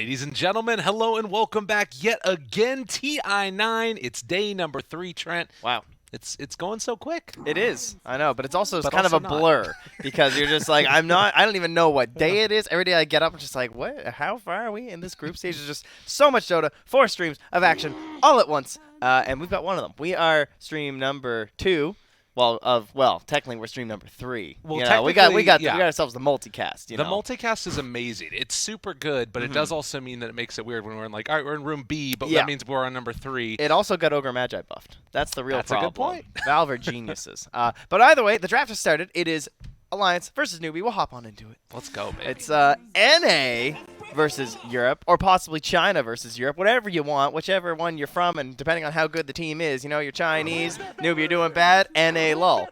Ladies and gentlemen, hello and welcome back yet again. Ti9. It's day number 3, Trent. Wow. It's going so quick. It is. I know, but it's also But kind also of a not. blur because you're just like, I don't even know what day it is. Every day I get up, I'm just like, what? How far are we in this group stage? There's just so much Dota, 4 streams of action all at once, and we've got one of them. We are stream number 2. Well, technically we're stream number 3. Well, you know, we got yeah. ourselves the multicast. The multicast is amazing. It's super good, but it does also mean that it makes it weird when we're in like, all right, we're in room B, but that means we're on number 3. It also got Ogre Magi buffed. That's the real That's a problem. good point. Valve are geniuses. But either way, the draft has started. It is Alliance versus Newbie. We'll hop on into it. Let's go, baby. It's NA versus Europe, or possibly China versus Europe, whatever you want, whichever one you're from, and depending on how good the team is. You know, you're Chinese, Newbie, you're doing bad, NA lol.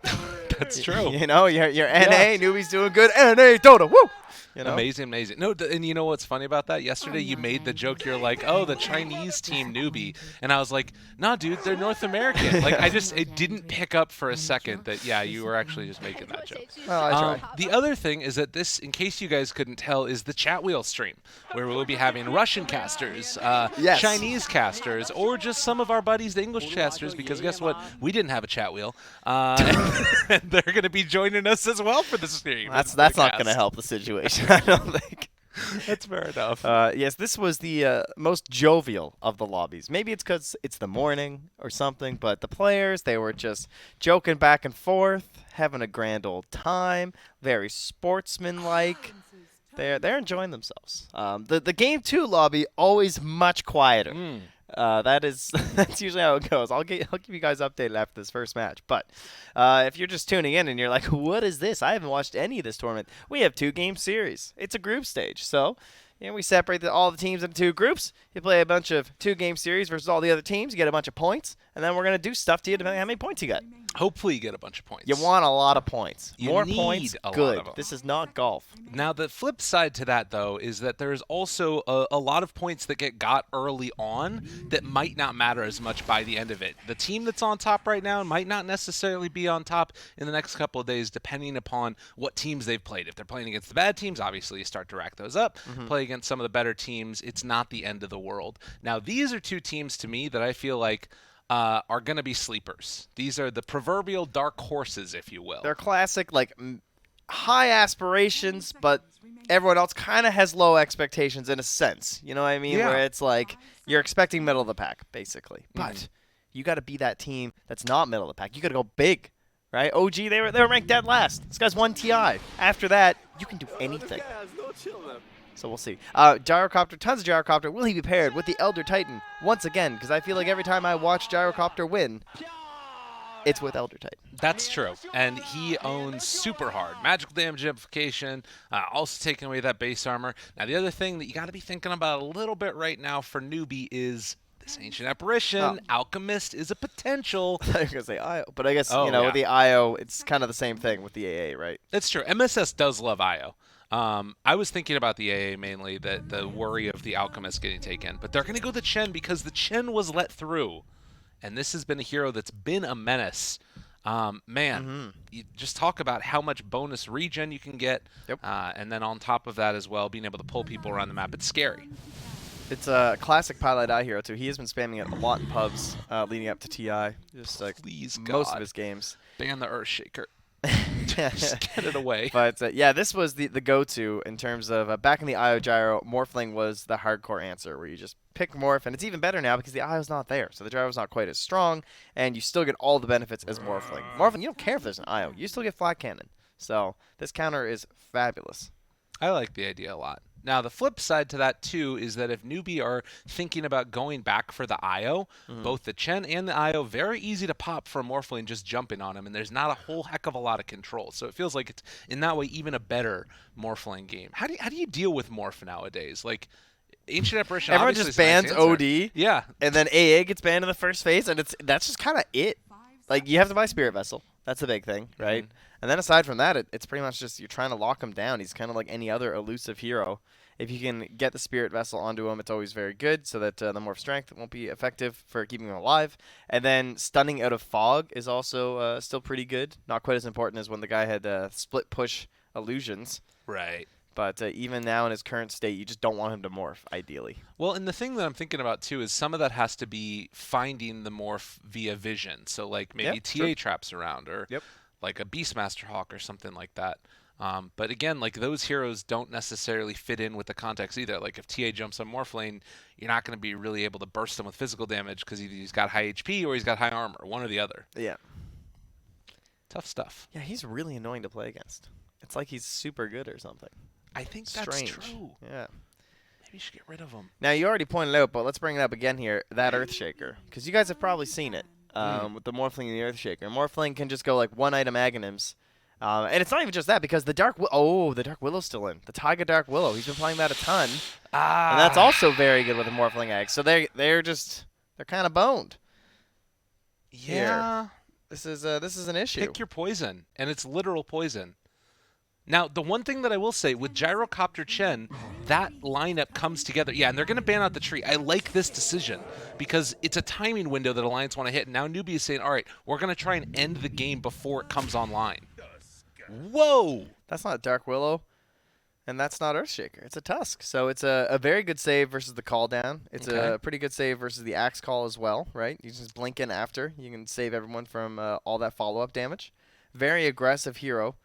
That's true. You know, you're NA, Newbie's doing good, NA Dota, woo! You know? Amazing. No, and you know what's funny about that? Yesterday you made the joke. You're like, oh, the Chinese team Newbie, and I was like, nah, dude, they're North American. Like, it didn't pick up for a second that you were actually just making that joke. Well, I try. The other thing is that this, in case you guys couldn't tell, is the chat wheel stream where we'll be having Russian casters, Yes. Chinese casters, or just some of our buddies, the English casters, because guess what? We didn't have a chat wheel, and they're going to be joining us as well for the stream. That's not going to help the situation, I don't think. That's fair enough. Yes, this was the most jovial of the lobbies. Maybe it's because it's the morning or something, but the players, they were just joking back and forth, having a grand old time, very sportsmanlike. They're enjoying themselves. The Game 2 lobby, always much quieter. That's usually how it goes. I'll give you guys updated after this first match. But if you're just tuning in and you're like, what is this? I haven't watched any of this tournament. We have 2-game series. It's a group stage. So we separate all the teams into 2 groups. You play a bunch of 2-game series versus all the other teams. You get a bunch of points. And then we're going to do stuff to you depending on how many points you got. Hopefully you get a bunch of points. You want a lot of points. You More need points, a lot good. of them. This is not golf. Now, the flip side to that, though, is that there's also a lot of points that get got early on that might not matter as much by the end of it. The team that's on top right now might not necessarily be on top in the next couple of days, depending upon what teams they've played. If they're playing against the bad teams, obviously you start to rack those up. Play against some of the better teams, it's not the end of the world. Now, these are 2 teams to me that I feel like are going to be sleepers. These are the proverbial dark horses, if you will. They're classic, like, high aspirations, but everyone else kind of has low expectations in a sense. You know what I mean? Yeah. Where it's like you're expecting middle of the pack, basically. But you got to be that team that's not middle of the pack. You got to go big, right? OG, they were ranked dead last. This guy's won TI. After that, you can do anything. So we'll see. Gyrocopter, tons of Gyrocopter. Will he be paired with the Elder Titan once again? Because I feel like every time I watch Gyrocopter win, it's with Elder Titan. That's true. And he owns super hard. Magical damage amplification, also taking away that base armor. Now, the other thing that you got to be thinking about a little bit right now for Newbie is this Ancient Apparition. Alchemist is a potential. I was going to say IO, but I guess, with the IO, it's kind of the same thing with the AA, right? That's true. MSS does love IO. I was thinking about the AA mainly, the worry of the Alchemist getting taken. But they're going to go the Chen because the Chen was let through. And this has been a hero that's been a menace. You just talk about how much bonus regen you can get. Yep. And then on top of that as well, being able to pull people around the map. It's scary. It's a classic Pilot Eye hero, too. He has been spamming it a lot in pubs leading up to TI. Just like Please, most God. of his games. Ban the Earthshaker. Just get it away. But this was the go-to in terms of back in the IO Gyro, Morphling was the hardcore answer where you just pick Morph, and it's even better now because the IO's not there, so the Gyro's not quite as strong, and you still get all the benefits as Morphling. Morphling, you don't care if there's an IO, you still get Flat Cannon. So this counter is fabulous. I like the idea a lot. Now, the flip side to that, too, is that if Newbie are thinking about going back for the IO, both the Chen and the IO, very easy to pop for a Morphling just jumping on him, and there's not a whole heck of a lot of control. So it feels like it's, in that way, even a better Morphling game. How do you deal with Morph nowadays? Like, Ancient Apparition Everyone obviously just is a nice bans answer. OD, Yeah. and then AA gets banned in the first phase, and that's just kind of it. Like, you have to buy Spirit Vessel. That's the big thing, right? And then aside from that, it's pretty much just you're trying to lock him down. He's kind of like any other elusive hero. If you can get the Spirit Vessel onto him, it's always very good so that the Morph Strength won't be effective for keeping him alive. And then stunning out of Fog is also still pretty good. Not quite as important as when the guy had split push illusions. Right. But even now in his current state, you just don't want him to morph, ideally. Well, and the thing that I'm thinking about too is some of that has to be finding the morph via vision. So like maybe TA traps around, or like a Beastmaster Hawk or something like that. But again, like those heroes don't necessarily fit in with the context either. Like if TA jumps on Morph Lane, you're not going to be really able to burst him with physical damage because either he's got high HP or he's got high armor, one or the other. Yeah. Tough stuff. Yeah, he's really annoying to play against. It's like he's super good or something. I think Strange. that's true. Yeah. Maybe you should get rid of him. Now, you already pointed out, but let's bring it up again here, that Earthshaker. Because you guys have probably seen it with the Morphling and the Earthshaker. Morphling can just go like one-item Aghanims. And it's not even just that, because the Dark Willow's still in. The Taiga Dark Willow. He's been playing that a ton. And that's also very good with a Morphling Egg. So they're kind of boned. Yeah. Here. This is an issue. Pick your poison, and it's literal poison. Now, the one thing that I will say, with Gyrocopter Chen, that lineup comes together. Yeah, and they're going to ban out the tree. I like this decision because it's a timing window that Alliance want to hit. And now Newbie is saying, all right, we're going to try and end the game before it comes online. Whoa! That's not Dark Willow, and that's not Earthshaker. It's a Tusk. So it's a very good save versus the call down. It's a pretty good save versus the Axe call as well, right? You just blink in after. You can save everyone from all that follow-up damage. Very aggressive hero.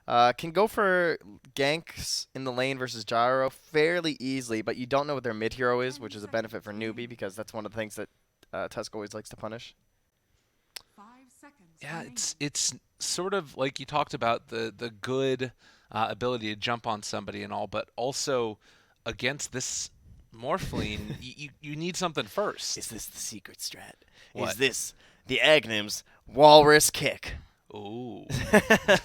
Can go for ganks in the lane versus Gyro fairly easily, but you don't know what their mid hero is, which is a benefit for Newbie because that's one of the things that Tusk always likes to punish. 5 seconds. Yeah, it's sort of like you talked about the good ability to jump on somebody and all, but also against this Morphling, you need something first. Is this the secret strat? What? Is this the Agnim's Walrus Kick? Ooh.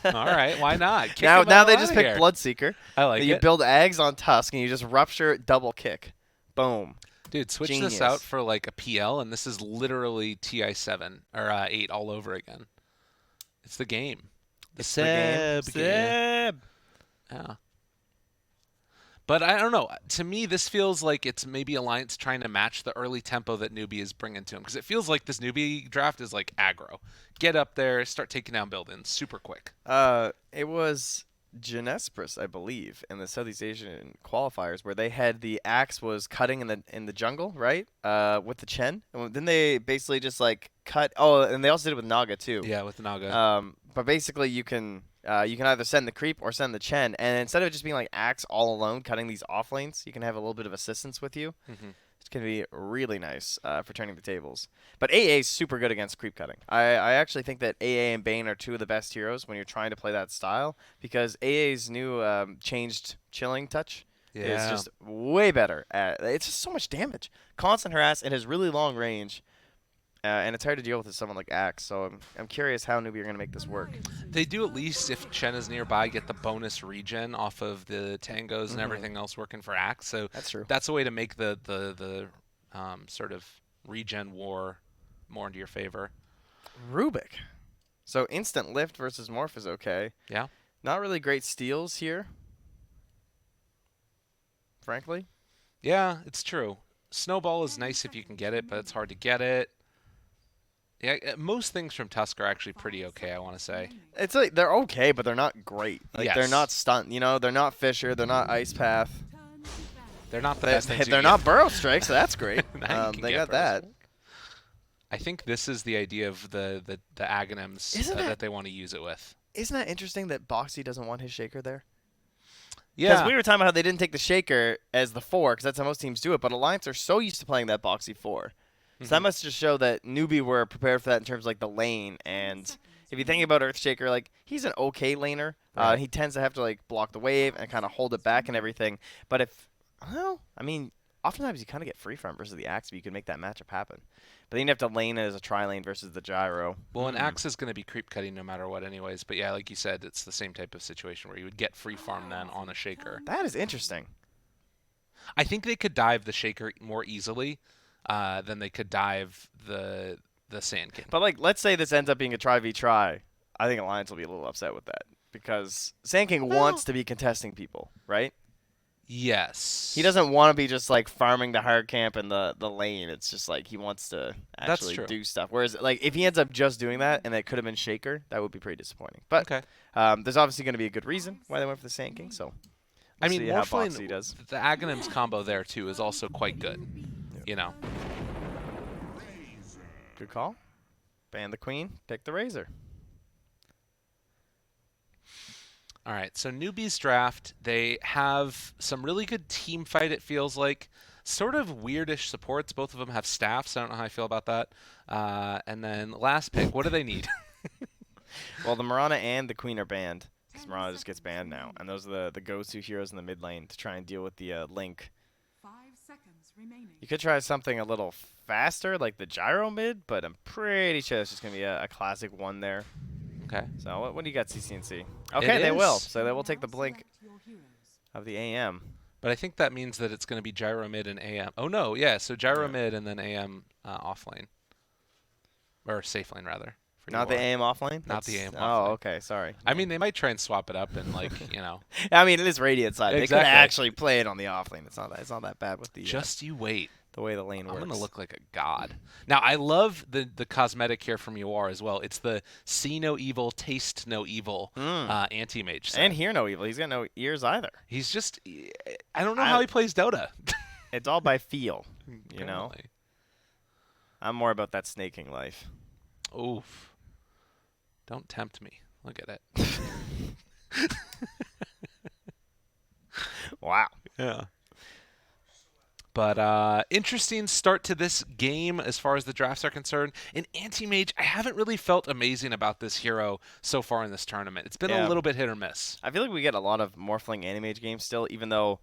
All right, why not? Kick now him out they of just here. pick Bloodseeker. I like You it. build Ags on Tusk, and you just rupture double kick. Boom. Dude, switch Genius. this out for like a PL, and this is literally TI7 or 8 all over again. It's the game. The Seb game. Seb. Yeah. But I don't know. To me, this feels like it's maybe Alliance trying to match the early tempo that Newbie is bringing to him. Because it feels like this Newbie draft is like aggro. Get up there, start taking down buildings super quick. It was Genespris, I believe, in the Southeast Asian qualifiers, where they had the Axe was cutting in the jungle, right? With the Chen. And then they basically just like cut. Oh, and they also did it with Naga too. Yeah, with the Naga. But basically, you can either send the creep or send the Chen, and instead of it just being like Axe all alone cutting these off lanes, you can have a little bit of assistance with you. It's going to be really nice for turning the tables. But AA is super good against creep cutting. I actually think that AA and Bane are two of the best heroes when you're trying to play that style, because AA's new changed chilling touch is just way better. It's just so much damage. Constant harass, it has really long range. And it's hard to deal with someone like Axe, so I'm curious how Newbie are going to make this work. They do, at least if Chen is nearby, get the bonus regen off of the tangos and everything else working for Axe. So That's true. That's a way to make the sort of regen war more into your favor. Rubik. So instant lift versus Morph is okay. Yeah. Not really great steals here, frankly. Yeah, it's true. Snowball is nice if you can get it, but it's hard to get it. Yeah, most things from Tusk are actually pretty okay, I want to say. It's like they're okay, but they're not great. Like they're not stunt, they're not Fisher, they're not Ice Path. They're not the best things. They're not Burrow Strike, so that's great. They got that. I think this is the idea of the Aghanims that they want to use it with. Isn't that interesting that Boxy doesn't want his Shaker there? Yeah. Because we were talking about how they didn't take the Shaker as the 4, because that's how most teams do it, but Alliance are so used to playing that Boxy 4. So that must just show that Newbie were prepared for that in terms of like the lane. And if you think about Earthshaker, like he's an okay laner. Right. He tends to have to like block the wave and kind of hold it back and everything. But oftentimes you kind of get free from versus the Axe, but you can make that matchup happen. But then you have to lane it as a tri-lane versus the Gyro. Well, an Axe is going to be creep cutting no matter what anyways. But yeah, like you said, it's the same type of situation where you would get free farm then on a Shaker. That is interesting. I think they could dive the Shaker more easily than they could dive the Sand King. But like, let's say this ends up being a try-v-try. I think Alliance will be a little upset with that. Because Sand King wants to be contesting people, right? Yes. He doesn't want to be just like farming the hard camp and the lane. It's just like he wants to actually do stuff. Whereas like if he ends up just doing that and it could have been Shaker, that would be pretty disappointing. But there's obviously going to be a good reason why they went for the Sand King. So I mean, see how Morphling, Bo2 does. the Aghanims combo there too is also quite good. You know. Good call. Ban the queen. Pick the Razor. All right, so newbies draft, they have some really good team fight, it feels like. Sort of weirdish supports. Both of them have staffs. I don't know how I feel about that. And then last pick, what do they need? Well, the Mirana and the queen are banned. Because Mirana just gets banned now. And those are the go-to heroes in the mid lane to try and deal with the Link. 5 seconds remaining. You could try something a little faster, like the gyro mid, but I'm pretty sure it's just going to be a classic one there. Okay. So what do you got, CCNC? Okay, they will. So they will take the blink of the AM. But I think that means that it's going to be gyro mid and AM. Oh, no, yeah, so gyro mid and then AM off lane. Or safe lane, rather. Not the AM offlane? Not the AM offlane. Oh, okay, sorry. I mean, they might try and swap it up and, like, you know. I mean, it is Radiant side. They Exactly. could actually play it on the offlane. It's not that bad with the Just you wait. the way the lane I'm works. going to look like a god. Now, I love the cosmetic here from UR as well. It's the see no evil, taste no evil anti-mage set. And hear no evil. He's got no ears either. He's just, I don't know how he plays Dota. It's all by feel, you know? Apparently. I'm more about that snaking life. Oof. Don't tempt me. Look at it. Wow. Yeah. But interesting start to this game as far as the drafts are concerned. In Anti-Mage, I haven't really felt amazing about this hero so far in this tournament. It's been a little bit hit or miss. I feel like we get a lot of Morphling Animage games still, even though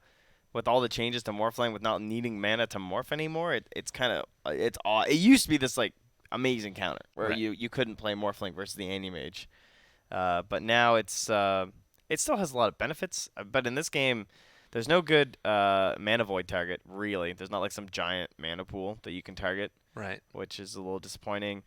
with all the changes to Morphling, with not needing mana to morph anymore, it's kind of it's odd. It used to be this like amazing counter where you couldn't play Morphling versus the Animage, but now it still has a lot of benefits. But in this game, there's no good mana void target, really. There's not like some giant mana pool that you can target, Right. which is a little disappointing.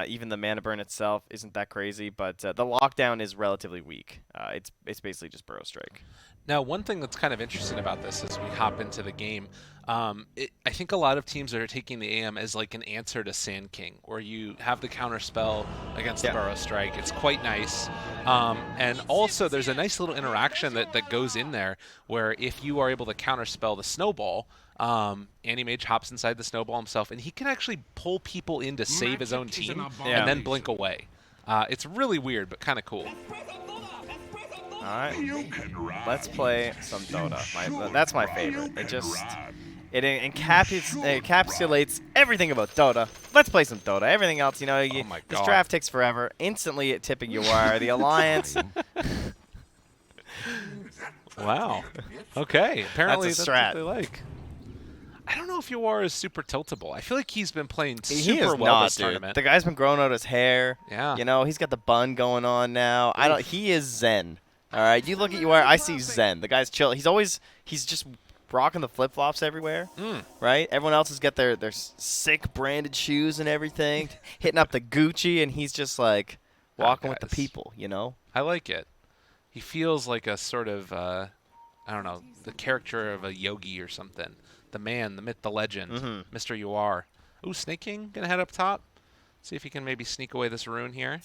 Even the mana burn itself isn't that crazy, but the lockdown is relatively weak. It's basically just Burrow Strike. Now, one thing that's kind of interesting about this as we hop into the game, I think a lot of teams are taking the AM as like an answer to Sand King, where you have the counter spell against the Burrow Strike. It's quite nice. And also, there's a nice little interaction that goes in there, where if you are able to counter spell the Snowball, Anti-Mage hops inside the Snowball himself, and he can actually pull people in to save his own team and then blink away. It's really weird, but kind of cool. All right, let's play some Dota. That's my favorite. It encapsulates everything about Dota. Let's play some Dota. Everything else, you know, this draft takes forever. Instantly at tipping UR, the Alliance. Wow. Okay. Apparently that's a that's strat. what they like. I don't know if UR is super tiltable. I feel like he's been playing He super is well not, this dude. tournament. The guy's been growing out his hair. Yeah. You know, he's got the bun going on now. He is zen. All right, you look at UR, I see zen. The guy's chill. He's just rocking the flip-flops everywhere, right? Everyone else has got their sick branded shoes and everything, hitting up the Gucci, and he's just like walking with the people, you know? I like it. He feels like a sort of, I don't know, the character of a yogi or something. The man, the myth, the legend, Mr. UR. Ooh, Snake King gonna head up top. See if he can maybe sneak away this rune here.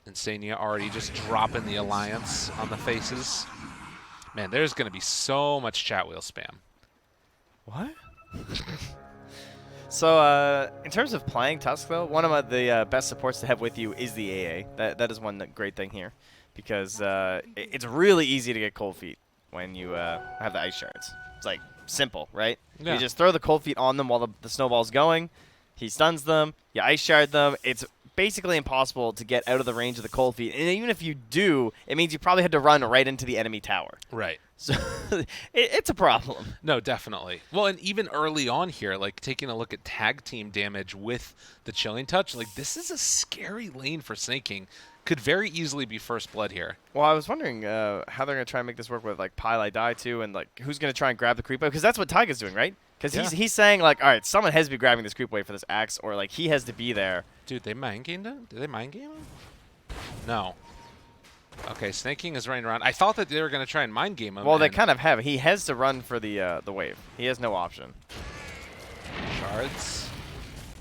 Insania already just dropping the Alliance on the faces. Man, there's going to be so much chat wheel spam. What? So, in terms of playing Tusk, though, one of the best supports to have with you is the AA. That is one great thing here, because it's really easy to get cold feet when you have the ice shards. It's like simple, right? Yeah. You just throw the cold feet on them while the snowball's going. He stuns them. You ice shard them. It's basically impossible to get out of the range of the cold feet. And even if you do, it means you probably had to run right into the enemy tower. Right. So it's a problem. No, definitely. Well, and even early on here, like taking a look at tag team damage with the Chilling Touch, like this is a scary lane for Snake King. Could very easily be first blood here. Well, I was wondering how they're going to try and make this work with like Pile I Die too, and like who's going to try and grab the creep wave, because that's what Taiga's doing, right? Because he's saying like, all right, someone has to be grabbing this creep wave for this axe, or like he has to be there. Dude, they mind gamed him? Did they mind game him? No. Okay, Snake King is running around. I thought that they were going to try and mind game him. Well, they kind of have. He has to run for the wave. He has no option. Shards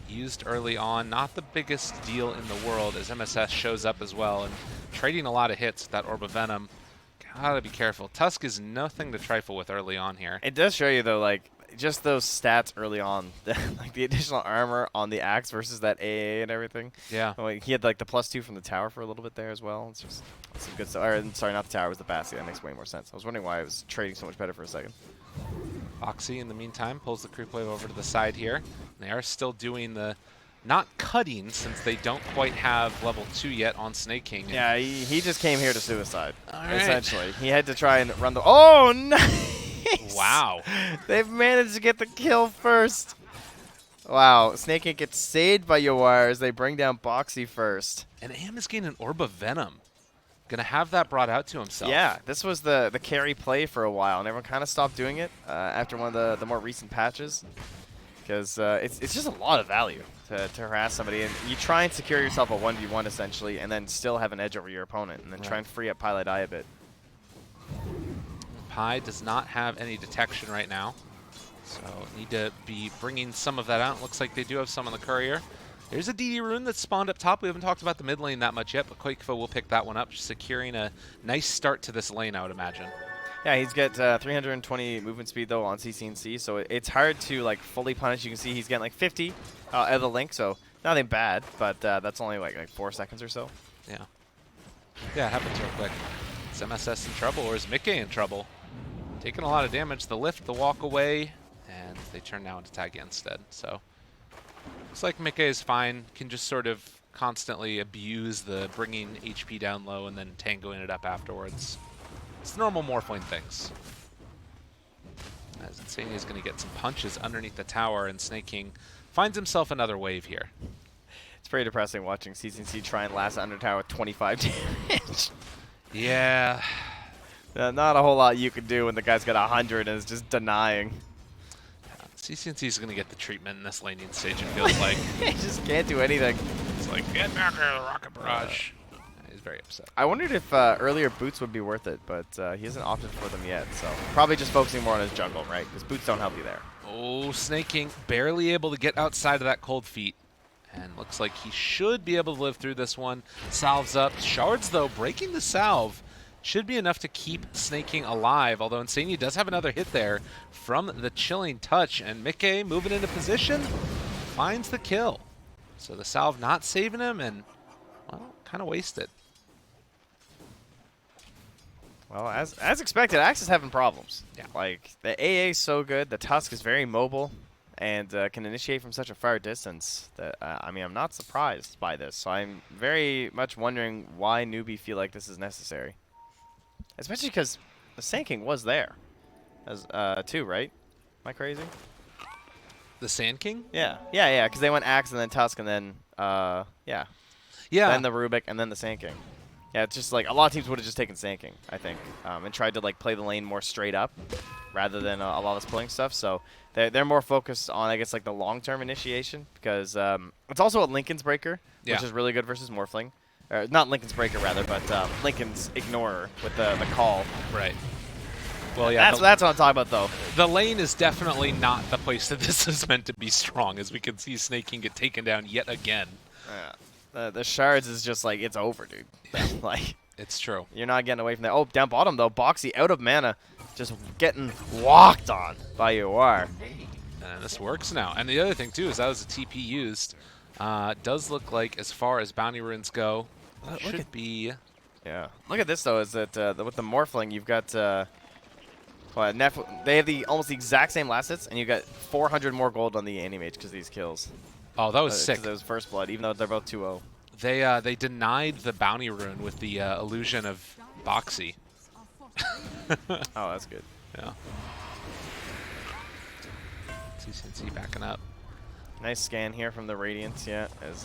used early on. Not the biggest deal in the world as MSS shows up as well and trading a lot of hits with that Orb of Venom. Gotta be careful. Tusk is nothing to trifle with early on here. It does show you, though, like, just those stats early on. Like, the additional armor on the axe versus that AA and everything. Yeah. Like, he had, like, the +2 from the tower for a little bit there as well. It's just some good stuff. Or, sorry, not the tower. It was the basket. That makes way more sense. I was wondering why it was trading so much better for a second. Foxy, in the meantime, pulls the creep wave over to the side here. They are still doing the not cutting since they don't quite have level 2 yet on Snake King. Yeah, he just came here to suicide, All right. essentially. He had to try and run the... Oh, nice! Wow. They've managed to get the kill first. Wow, Snake King gets saved by Yawar as they bring down Boxy first. And AM is getting an Orb of Venom. Gonna have that brought out to himself. Yeah, this was the carry play for a while, and everyone kind of stopped doing it after one of the more recent patches. Because it's just a lot of value to harass somebody. And you try and secure yourself a 1v1, essentially, and then still have an edge over your opponent, and then try and free up Pilot Eye a bit. Pi does not have any detection right now. So need to be bringing some of that out. Looks like they do have some on the courier. There's a DD rune that's spawned up top. We haven't talked about the mid lane that much yet, but Quakefo will pick that one up, securing a nice start to this lane, I would imagine. Yeah, he's got 320 movement speed, though, on CC&C, so it's hard to, like, fully punish. You can see he's getting, like, 50 out of the link, so nothing bad, but that's only, like 4 seconds or so. Yeah. Yeah, it happens real quick. Is MSS in trouble, or is Mickey in trouble? Taking a lot of damage. The lift, the walk away, and they turn now into tag instead, so... Looks like Mickey is fine, can just sort of constantly abuse the bringing HP down low and then tangoing it up afterwards. It's the normal Morphling things. As Insane is going to get some punches underneath the tower, and Snake King finds himself another wave here. It's pretty depressing watching CC&C try and last under tower with 25 damage. Yeah. Not a whole lot you can do when the guy's got 100 and is just denying. CC&C is going to get the treatment in this laning stage, it feels like. He just can't do anything. It's like, get back here, the Rocket Barrage. He's very upset. I wondered if earlier boots would be worth it, but he hasn't opted for them yet, so probably just focusing more on his jungle, right? Because boots don't help you there. Oh, Snake King barely able to get outside of that cold feet. And looks like he should be able to live through this one. Salves up. Shards, though, breaking the salve. Should be enough to keep Snake King alive, although Insane does have another hit there from the Chilling Touch. And Mickey moving into position, finds the kill. So the salve not saving him, and, well, kind of wasted. Well, as expected, Axe is having problems. Yeah. Like, the AA is so good, the Tusk is very mobile, and can initiate from such a far distance that, I mean, I'm not surprised by this. So I'm very much wondering why newbie feel like this is necessary. Especially because the Sand King was there, as too, right? Am I crazy? The Sand King? Yeah, because they went Axe and then Tusk and then, yeah. Yeah. Then the Rubik and then the Sand King. Yeah, it's just like a lot of teams would have just taken Sand King, I think, and tried to like play the lane more straight up rather than a lot of this pulling stuff. So they're more focused on, I guess, like the long-term initiation because it's also a Lincoln's Breaker, which is really good versus Morphling. Or not Lincoln's Breaker, rather, but Lincoln's Ignorer with the call. Right. Well, yeah. That's what I'm talking about, though. The lane is definitely not the place that this is meant to be strong, as we can see Snake King get taken down yet again. Yeah. The shards is just like, it's over, dude. Like, it's true. You're not getting away from that. Oh, down bottom, though. Boxy out of mana, just getting walked on by Yawar. And this works now. And the other thing, too, is that was a TP used. Does look like, as far as bounty runes go, should be... Yeah. Look at this, though, is that with the Morphling, you've got... they have almost the exact same last hits, and you got 400 more gold on the Animage because of these kills. Oh, that was sick. Because it was First Blood, even though they're both 2-0. They denied the bounty rune with the illusion of Boxy. Oh, that's good. Yeah. CC backing up. Nice scan here from the Radiants, yeah, as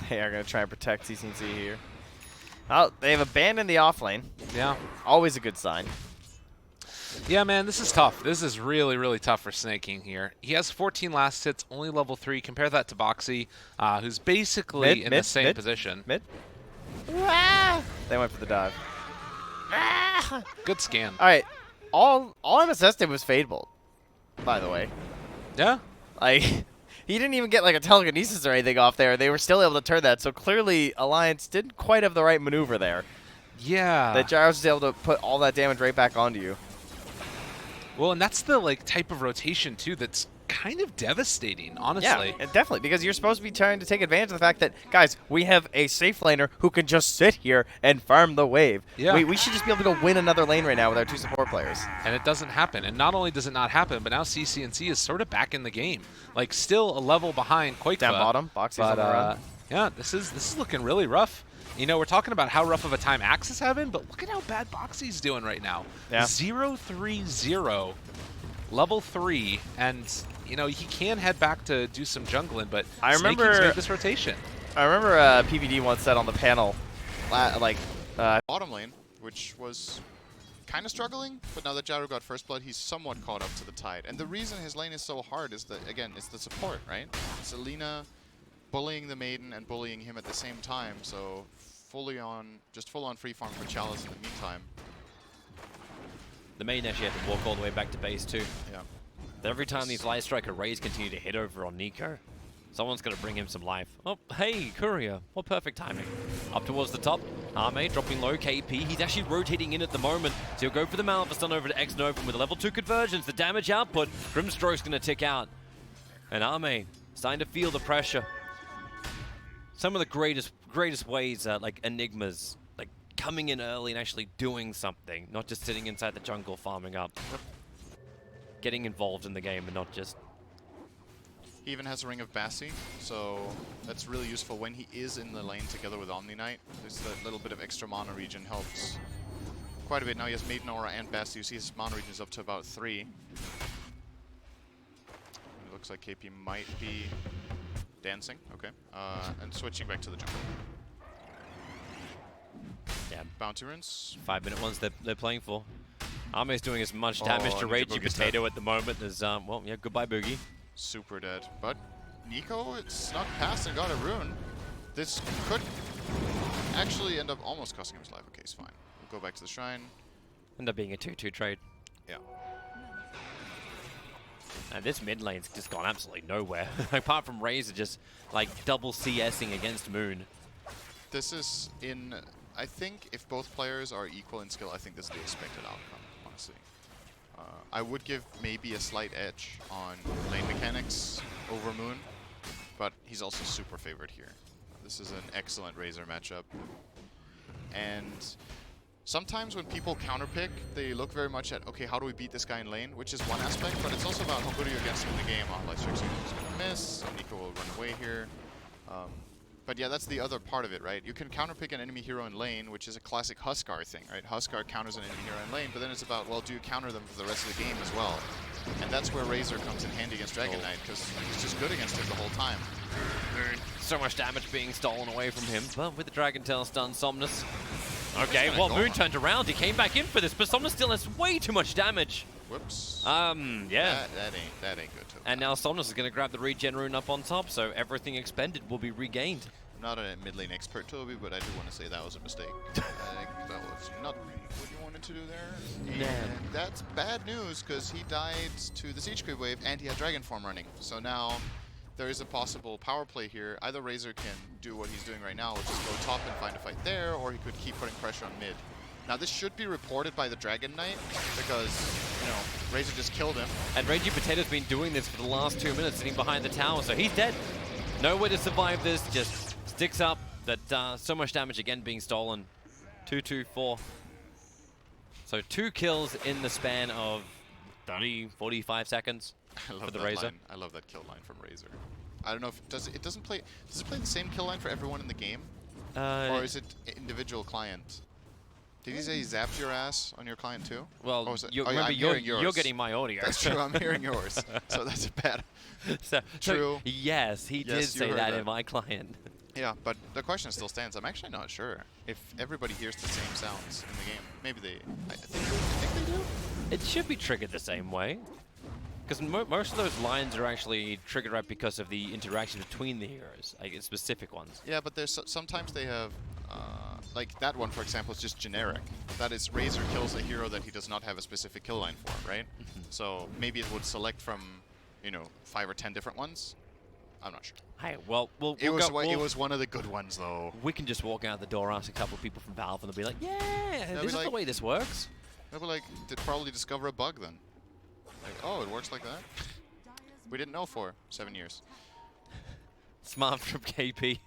they are going to try and protect CC&C here. Oh, they have abandoned the off lane. Yeah. Always a good sign. Yeah, man, this is tough. This is really, really tough for Snake King here. He has 14 last hits, only level 3. Compare that to Boxy, who's basically in the same position. Mid? Ah! They went for the dive. Ah! Good scan. All right. All MSS did was Fade Bolt, by the way. Yeah? Like, he didn't even get like a telekinesis or anything off there. They were still able to turn that, so clearly Alliance didn't quite have the right maneuver there. Yeah. That Gyros is able to put all that damage right back onto you. Well, and that's the like type of rotation too that's kind of devastating, honestly. Yeah, and definitely, because you're supposed to be trying to take advantage of the fact that, guys, we have a safe laner who can just sit here and farm the wave. Yeah. We should just be able to go win another lane right now with our 2 support players. And it doesn't happen. And not only does it not happen, but now CCNC is sort of back in the game. Like, still a level behind Quakefa. Down bottom, Boxy's on the run. Yeah, this is looking really rough. You know, we're talking about how rough of a time Axe is having, but look at how bad Boxy's doing right now. Yeah. 0-3-0, level 3, and you know he can head back to do some jungling, but I remember Snakey's made this rotation. I remember PVD once said on the panel, bottom lane, which was kind of struggling, but now that Gyro got first blood, he's somewhat caught up to the tide. And the reason his lane is so hard is that, again, it's the support, right? It's Alina bullying the Maiden and bullying him at the same time, so full on free farm for Chalice in the meantime. The Maiden actually had to walk all the way back to base too. Yeah. But every time these Light Striker Rays continue to hit over on Nico, someone's going to bring him some life. Oh, hey, Courier. What perfect timing. Up towards the top. Arme dropping low KP. He's actually rotating in at the moment. So he'll go for the Malphite stun over to X-Nova with a level 2 convergence. The damage output. Grimstroke's going to tick out. And Arme starting to feel the pressure. Some of the greatest ways, like Enigmas, like coming in early and actually doing something. Not just sitting inside the jungle farming up. Getting involved in the game and not just... He even has a Ring of Bassi, so that's really useful when he is in the lane together with Omni Knight. There's that little bit of extra mana regen helps quite a bit. Now he has Maiden Aura and Bassi. You see his mana regen is up to about 3. It looks like KP might be dancing, okay. And switching back to the jungle. Yeah, Bounty runes. 5-minute ones they're playing for. Arme's doing as much damage to Ninja Ragey Boogie's Potato dead. at the moment as, well, yeah, goodbye Boogie. Super dead. But Nico, it snuck past and got a rune. This could actually end up almost costing him his life. Okay, it's fine. We'll go back to the shrine. End up being a 2-2 trade. Yeah. And this mid lane's just gone absolutely nowhere. Apart from Razor just, like, double CSing against Moon. This is in... I think if both players are equal in skill, I think this is the expected outcome, honestly. I would give maybe a slight edge on lane mechanics over Moon, but he's also super favored here. This is an excellent Razor matchup. And sometimes when people counterpick, they look very much at, okay, how do we beat this guy in lane, which is one aspect, but it's also about how good are you against him in the game. Light Strike's going to miss, Nico will run away here. But yeah, that's the other part of it, right? You can counterpick an enemy hero in lane, which is a classic Huskar thing, right? Huskar counters an enemy hero in lane, but then it's about, well, do you counter them for the rest of the game as well? And that's where Razor comes in handy against Dragon Knight, because he's just good against him the whole time. So much damage being stolen away from him, but with the Dragon Tail stun, Somnus. Okay, gonna well, go Moon on. turned around, he came back in for this, but Somnus still has way too much damage. Whoops. Yeah. That ain't good. And now Somnus is going to grab the regen rune up on top, so everything expended will be regained. I'm not a mid lane expert, Toby, but I do want to say that was a mistake. I think that was not what you wanted to do there. Nah. And that's bad news, because he died to the Siege Creep wave, and he had Dragon Form running. So now there is a possible power play here. Either Razor can do what he's doing right now, which is go top and find a fight there, or he could keep putting pressure on mid. Now this should be reported by the Dragon Knight, because, you know, Razor just killed him. And Ragey Potato's been doing this for the last 2 minutes, sitting behind the tower, so he's dead. No way to survive this, just sticks up that so much damage again being stolen. 2-2-4. So 2 kills in the span of 30, 45 seconds I love for the that Razor. line. I love that kill line from Razor. I don't know if does it play the same kill line for everyone in the game, or is it individual client? Did he say he zapped your ass on your client too? Well, Or was it- you, oh, yeah, remember, I'm you're hearing yours. you're getting my audio. That's true. I'm hearing yours, so that's bad. So True. yes, he did Yes, you say heard that that. in my client. Yeah, but the question still stands. I'm actually not sure if everybody hears the same sounds in the game. Maybe they. I think they do. It should be triggered the same way. Because most of those lines are actually triggered right because of the interaction between the heroes, like specific ones. Yeah, but there's sometimes they have, like that one for example is just generic. That is Razor kills a hero that he does not have a specific kill line for, right? So maybe it would select from, you know, 5 or 10 different ones. I'm not sure. Hey, well, It was one of the good ones, though. we can just walk out the door, ask a couple of people from Valve, and they'll be like, yeah, They'll this be is the like- way this works. They'll be like, did probably discover a bug then. Like, oh, it works like that? We didn't know for 7 years. Smart from KP.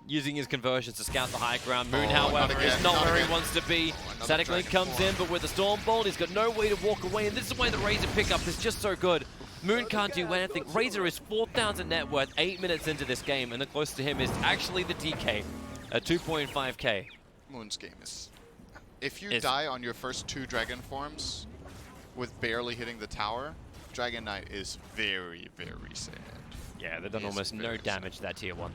Using his conversions to scout the high ground. Moon, Oh, however, not is again, not not where again. he wants to be. Another Static Link Dragon comes Form. in, but with the Storm Bolt, he's got no way to walk away, and this is why the Razor pickup is just so good. Moon can't do anything. Razor is 4,000 net worth 8 minutes into this game, and the closest to him is actually the DK at 2.5k. Moon's game is... If you It's- die on your first 2 Dragon Forms with barely hitting the tower, Dragon Knight is very, very sad. Yeah, they've done He is almost no very damage sad. to that tier 1.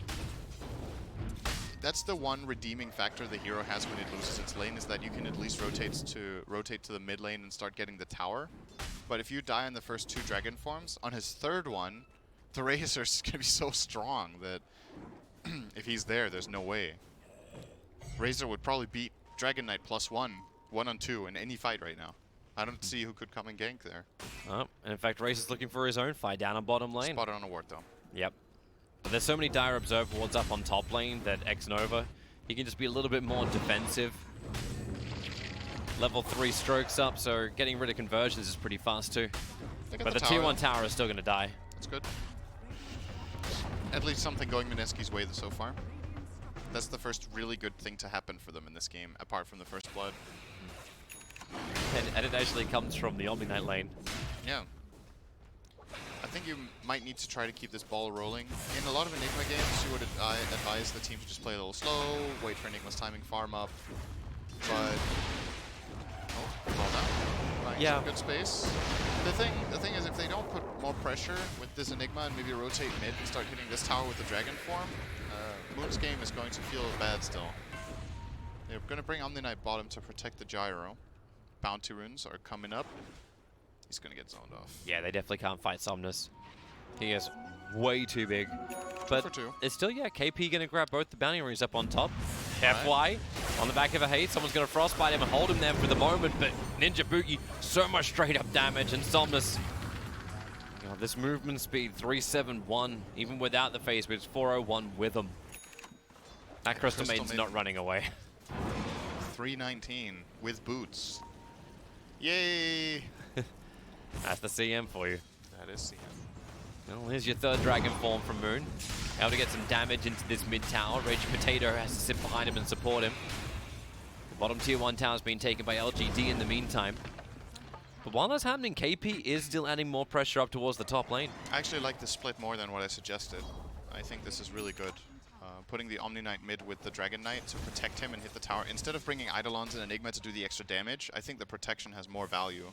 That's the one redeeming factor the hero has when it loses its lane, is that you can at least rotate to the mid lane and start getting the tower. But if you die on the first 2 Dragon Forms, on his 3rd one, the Razor's gonna be so strong that if he's there, there's no way. Razor would probably beat Dragon Knight +1, 1-on-2 in any fight right now. I don't see who could come and gank there. Oh, and in fact, Razor's looking for his own fight down on bottom lane. Spotted on a ward though. Yep. But there's so many dire observe wards up on top lane that X-Nova, he can just be a little bit more defensive. Level 3 strokes up, so getting rid of conversions is pretty fast too. They got But the tower, tier 1 though. tower is still going to die. That's good. At least something going Mineski's way so far. That's the first really good thing to happen for them in this game, apart from the first blood. And it actually comes from the Omni Knight lane. Yeah. I think you might need to try to keep this ball rolling. In a lot of Enigma games, you would advise the team to just play a little slow, wait for Enigma's timing, farm up. But... Oh, fall down. Finding Yeah. some good space. The thing is, if they don't put more pressure with this Enigma and maybe rotate mid and start hitting this tower with the Dragon Form, Moon's game is going to feel bad still. They're going to bring Omni Knight bottom to protect the gyro. Bounty runes are coming up. He's going to get zoned off. Yeah, they definitely can't fight Somnus. He is way too big. for But 2. it's still, yeah, KP going to grab both the bounty runes up on top. FY, on the back of a hate, someone's going to frostbite him and hold him there for the moment, but Ninja Boogie, so much straight up damage, and Somnus, you know, this movement speed, 371, even without the phase, but it's 401 with him. That Crystal Crystal Maiden's not Maiden. running away. 319 with boots. Yay! That's the CM for you. That is CM. Well, here's your 3rd Dragon Form from Moon. Able to get some damage into this mid tower. Rage Potato has to sit behind him and support him. The bottom tier 1 tower has been taken by LGD in the meantime. But while that's happening, KP is still adding more pressure up towards the top lane. I actually like this split more than what I suggested. I think this is really good. Putting the Omni Knight mid with the Dragon Knight to protect him and hit the tower. Instead of bringing Eidolons and Enigma to do the extra damage, I think the protection has more value.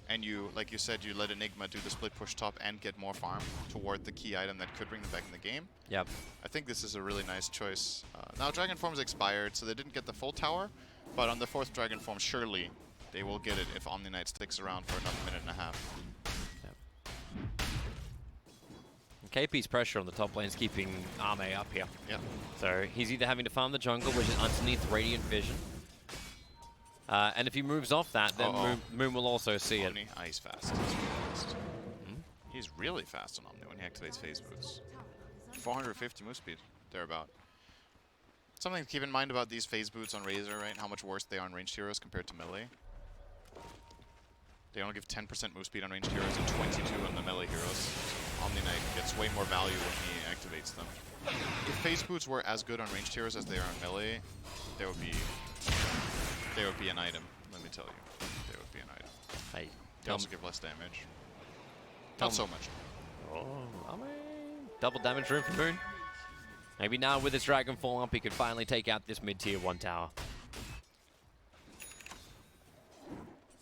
And you, like you said, you let Enigma do the split push top and get more farm toward the key item that could bring them back in the game. Yep. I think this is a really nice choice. Now Dragon Form's expired, so they didn't get the full tower, but on the 4th Dragon Form, surely they will get it if Omni Knight sticks around for another minute and a half. KP's pressure on the top lane is keeping Ame up here. Yeah. So he's either having to farm the jungle, which is underneath Radiant Vision. And if he moves off that, then Moon will also see it. Omni, he's fast. He's really fast. He's really fast on Omni when he activates phase boots. 450 move speed, thereabout. Something to keep in mind about these phase boots on Razor, right? How much worse they are on ranged heroes compared to melee. They only give 10% move speed on ranged heroes and 22 on the melee heroes. Omni Knight gets way more value when he activates them. If phase boots were as good on ranged heroes as they are on melee, they would be an item, let me tell you. They would be an item. Hey, They also give less damage. Tell Not so much. Oh, Ame. Double damage room for Moon. Maybe now with his Dragon Form up, he could finally take out this mid-tier 1 tower.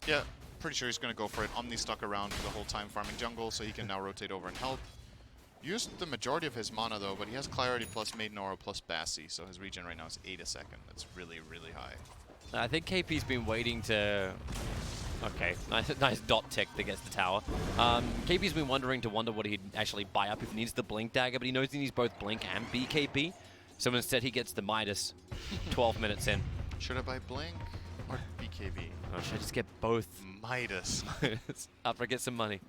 Yeah, pretty sure he's going to go for it. Omni stuck around for the whole time farming jungle, so he can now rotate over and help. Used the majority of his mana though, but he has Clarity plus Maiden Aura plus Bassi, so his regen right now is 8 a second. That's really, really high. I think KP's been waiting to... Okay, nice dot tick that gets the tower. KP's been wonder what he'd actually buy up if he needs the Blink Dagger, but he knows he needs both Blink and BKB. So instead he gets the Midas 12 minutes in. Should I buy Blink or BKB? Or should I just get both? Midas. After I get some money.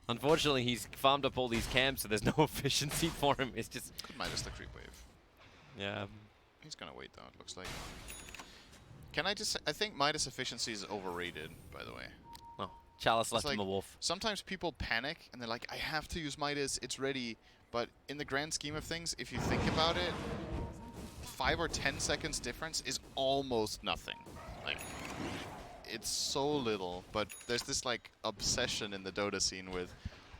Unfortunately, he's farmed up all these camps, so there's no efficiency for him. It's just... Minus the creep wave. Yeah. He's gonna wait though, it looks like. Can I just say, I think Midas efficiency is overrated, by the way. Oh, Chalice left It's him like, a wolf. sometimes people panic and they're like, I have to use Midas, it's ready. But in the grand scheme of things, if you think about it, 5 or 10 seconds difference is almost nothing. Like, it's so little, but there's this like obsession in the Dota scene with,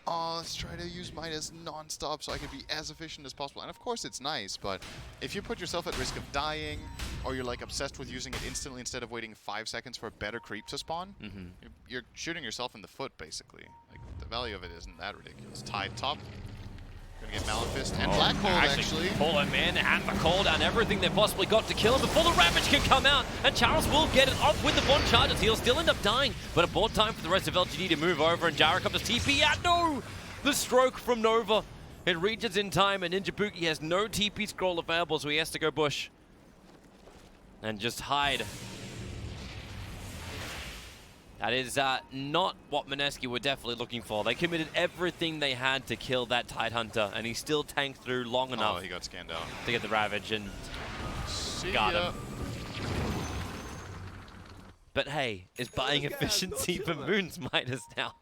oh, let's try to use Midas non-stop so I can be as efficient as possible. And of course it's nice, but if you put yourself at risk of dying, or you're like obsessed with using it instantly instead of waiting 5 seconds for a better creep to spawn, you're shooting yourself in the foot, basically. Like, the value of it isn't that ridiculous. Tide top. Gonna get Malefist and Black Hole, actually. Pull him in and the call down everything they possibly got to kill him before the Ravage can come out. And Charles will get it off with the Bond charges. He'll still end up dying, but a board time for the rest of LGD to move over, and Gyrocopter's TP out. No! The stroke from Nova. It reaches in time, and Ninjabuki has no TP scroll available, so he has to go bush. And just hide. That is not what Mineski were definitely looking for. They committed everything they had to kill that Tidehunter, and he still tanked through long enough he got scanned out to get the Ravage, and See got ya. him. But hey, is buying efficiency for Moon's Midas now?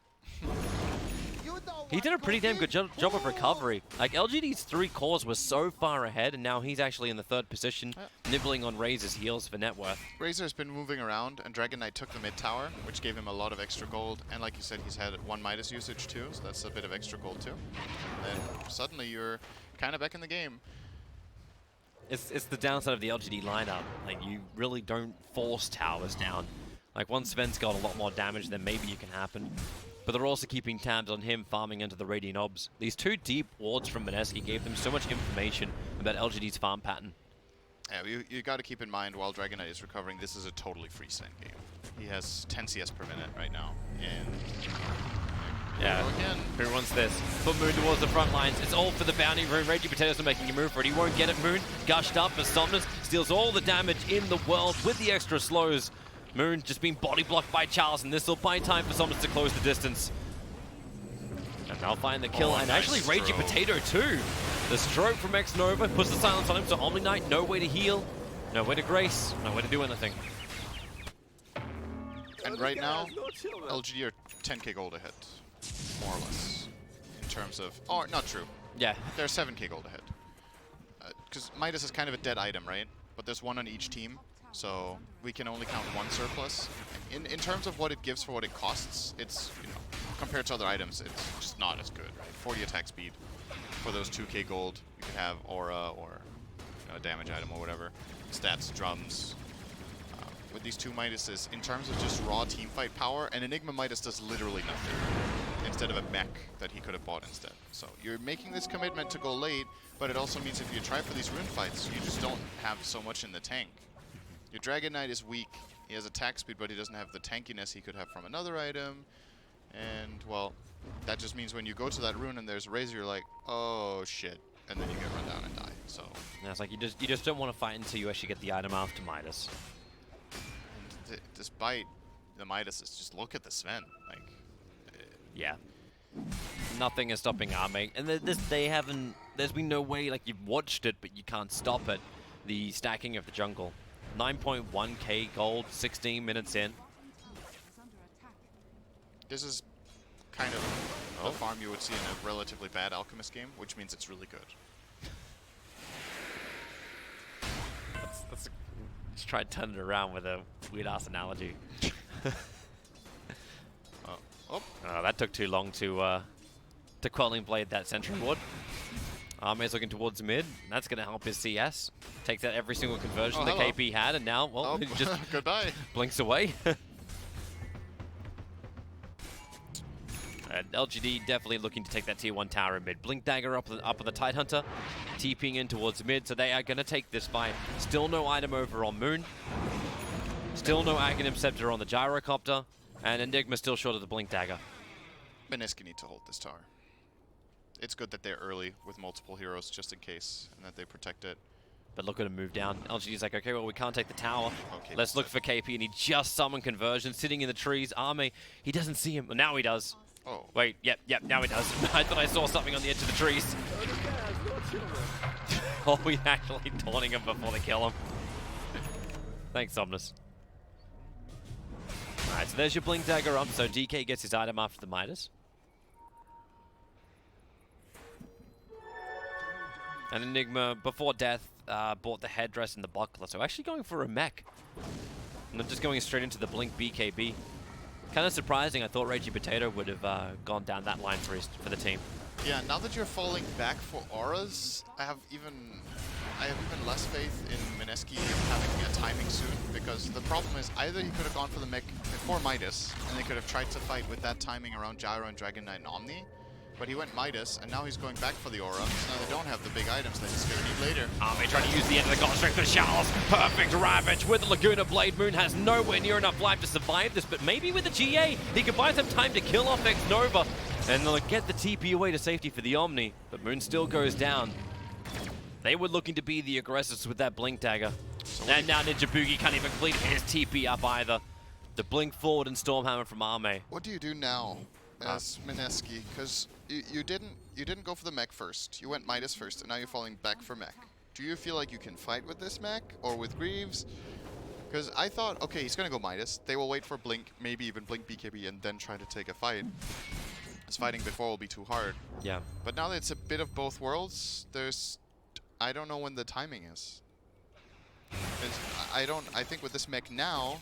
He did a pretty damn good job of recovery. Like, LGD's 3 cores were so far ahead, and now he's actually in the 3rd position, nibbling on Razor's heals for net worth. Razor's been moving around, and Dragon Knight took the mid tower, which gave him a lot of extra gold. And like you said, he's had 1 Midas usage too, so that's a bit of extra gold too. And then suddenly you're kind of back in the game. It's the downside of the LGD lineup. Like, you really don't force towers down. Like, once Sven's got a lot more damage, then maybe it can happen. But they're also keeping tabs on him farming into the Radiant Obs. These 2 deep wards from Mineski gave them so much information about LGD's farm pattern. Yeah, you got to keep in mind, while Dragon Knight is recovering, this is a totally free Sven game. He has 10 CS per minute right now, and yeah, again. Who wants this? Put Moon towards the front lines. It's all for the bounty room. Reggie Potatoes are making a move for it. He won't get it. Moon gushed up as Somnus steals all the damage in the world with the extra slows. Moon just being body blocked by Charles, and this will buy time for Somnus to close the distance. And they'll find the kill, and nice actually Ragey Potato too. The stroke from X-Nova puts the silence on him, so Omni Knight, no way to heal, no way to grace, no way to do anything. And right now, LGD are 10k gold ahead, more or less, in terms of... Oh, not true. Yeah. They're 7k gold ahead. Because Midas is kind of a dead item, right? But there's 1 on each team, so we can only count 1 surplus. In terms of what it gives for what it costs, it's, you know, compared to other items, it's just not as good, right? 40 attack speed for those 2k gold. You could have aura or, you know, a damage item or whatever. Stats, drums. With these 2 Midases, in terms of just raw teamfight power, an Enigma Midas does literally nothing instead of a mech that he could have bought instead. So you're making this commitment to go late, but it also means if you try for these rune fights, you just don't have so much in the tank. Your Dragon Knight is weak. He has attack speed, but he doesn't have the tankiness he could have from another item. And, well, that just means when you go to that rune and there's Razor, you're like, oh shit, and then you get run down and die. So yeah, it's like you just don't want to fight until you actually get the item after Midas. and despite the Midases, just look at the Sven. Like, yeah, nothing is stopping Arme, and they haven't. There's been no way. Like, you've watched it, but you can't stop it. The stacking of the jungle, 9.1k gold, 16 minutes in. this is kind of the farm you would see in a relatively bad Alchemist game, which means it's really good. Let's try and turn it around with a weird-ass analogy. That took too long to Quelling Blade that Sentry Ward. Arme's looking towards mid. That's going to help his CS. Takes out every single conversion that KP had, and now, well, he just goodbye. Blinks away. And LGD definitely looking to take that tier 1 tower in mid. Blink Dagger up on the Tidehunter, TPing in towards mid, so they are going to take this fight. Still no item over on Moon. Still no Aghanim Scepter on the Gyrocopter. And Enigma still short of the Blink Dagger. Mineski need to hold this tower. It's good that they're early with multiple heroes just in case, and that they protect it. But look at him move down. LGD's like, okay, well, we can't take the tower. Okay, let's look for KP, and he just summoned conversion, sitting in the trees. Arme, he doesn't see him. Well, now he does. Oh. Wait, yep, now he does. I thought I saw something on the edge of the trees. Oh, we actually taunting him before they kill him. Thanks, Omnis. Alright, so there's your Blink Dagger up, so DK gets his item after the Midas. And Enigma, before death, bought the headdress and the buckler, so actually going for a mech. And then just going straight into the Blink BKB. Kind of surprising, I thought Reggie Potato would have gone down that line for the team. Yeah, now that you're falling back for auras, I have even less faith in Mineski having a timing soon, because the problem is either he could have gone for the mech before Midas, and they could have tried to fight with that timing around Gyro and Dragon Knight and Omni, but he went Midas, and now he's going back for the aura, so now they don't have the big items that he's going to need later. Army trying to use the end of the God Strength for Charles. Perfect Ravage with the Laguna Blade. Moon has nowhere near enough life to survive this, but maybe with the GA, he can buy some time to kill off X-Nova, and they'll get the TP away to safety for the Omni, but Moon still goes down. They were looking to be the aggressors with that Blink Dagger. And now Ninja Boogie can't even clean his TP up either. The Blink forward and Stormhammer from Arme. What do you do now as Mineski? Because you didn't go for the mech first. You went Midas first, and now you're falling back for mech. Do you feel like you can fight with this mech or with Greaves? Because I thought, okay, he's gonna go Midas. They will wait for Blink, maybe even Blink BKB, and then try to take a fight. Because fighting before will be too hard. Yeah. But now that it's a bit of both worlds, I don't know when the timing is. I think with this mech now,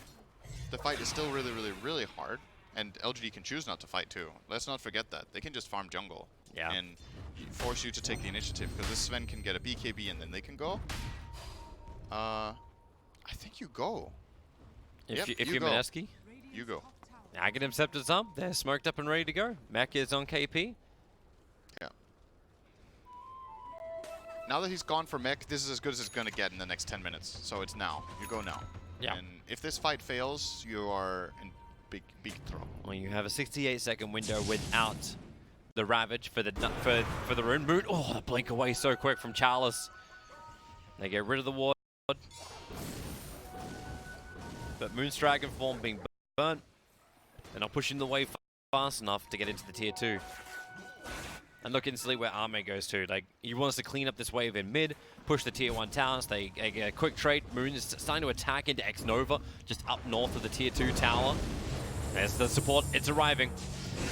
the fight is still really hard. And LGD can choose not to fight too. Let's not forget that. They can just farm jungle. Yeah. And force you to take the initiative, because this Sven can get a BKB and then they can go. I think you go. If Yep, you're go. Mineski, You go. Aghanim Scepter's up. They're smoked up and ready to go. Mech is on KP. Yeah. Now that he's gone for mech, this is as good as it's going to get in the next 10 minutes. So it's now. You go now. Yeah. And if this fight fails, you are in big trouble. Well, you have a 68-second window without the Ravage for the Rune Moon. Oh, the blink away so quick from Chalice. They get rid of the ward. But Moon's Dragon form being burnt. They're not pushing the wave fast enough to get into the tier 2. And look instantly where Arme goes to. Like, he wants to clean up this wave in mid, push the tier 1 towers. They get a quick trade. Moon is starting to attack into X-Nova, just up north of the tier 2 tower. There's the support, it's arriving.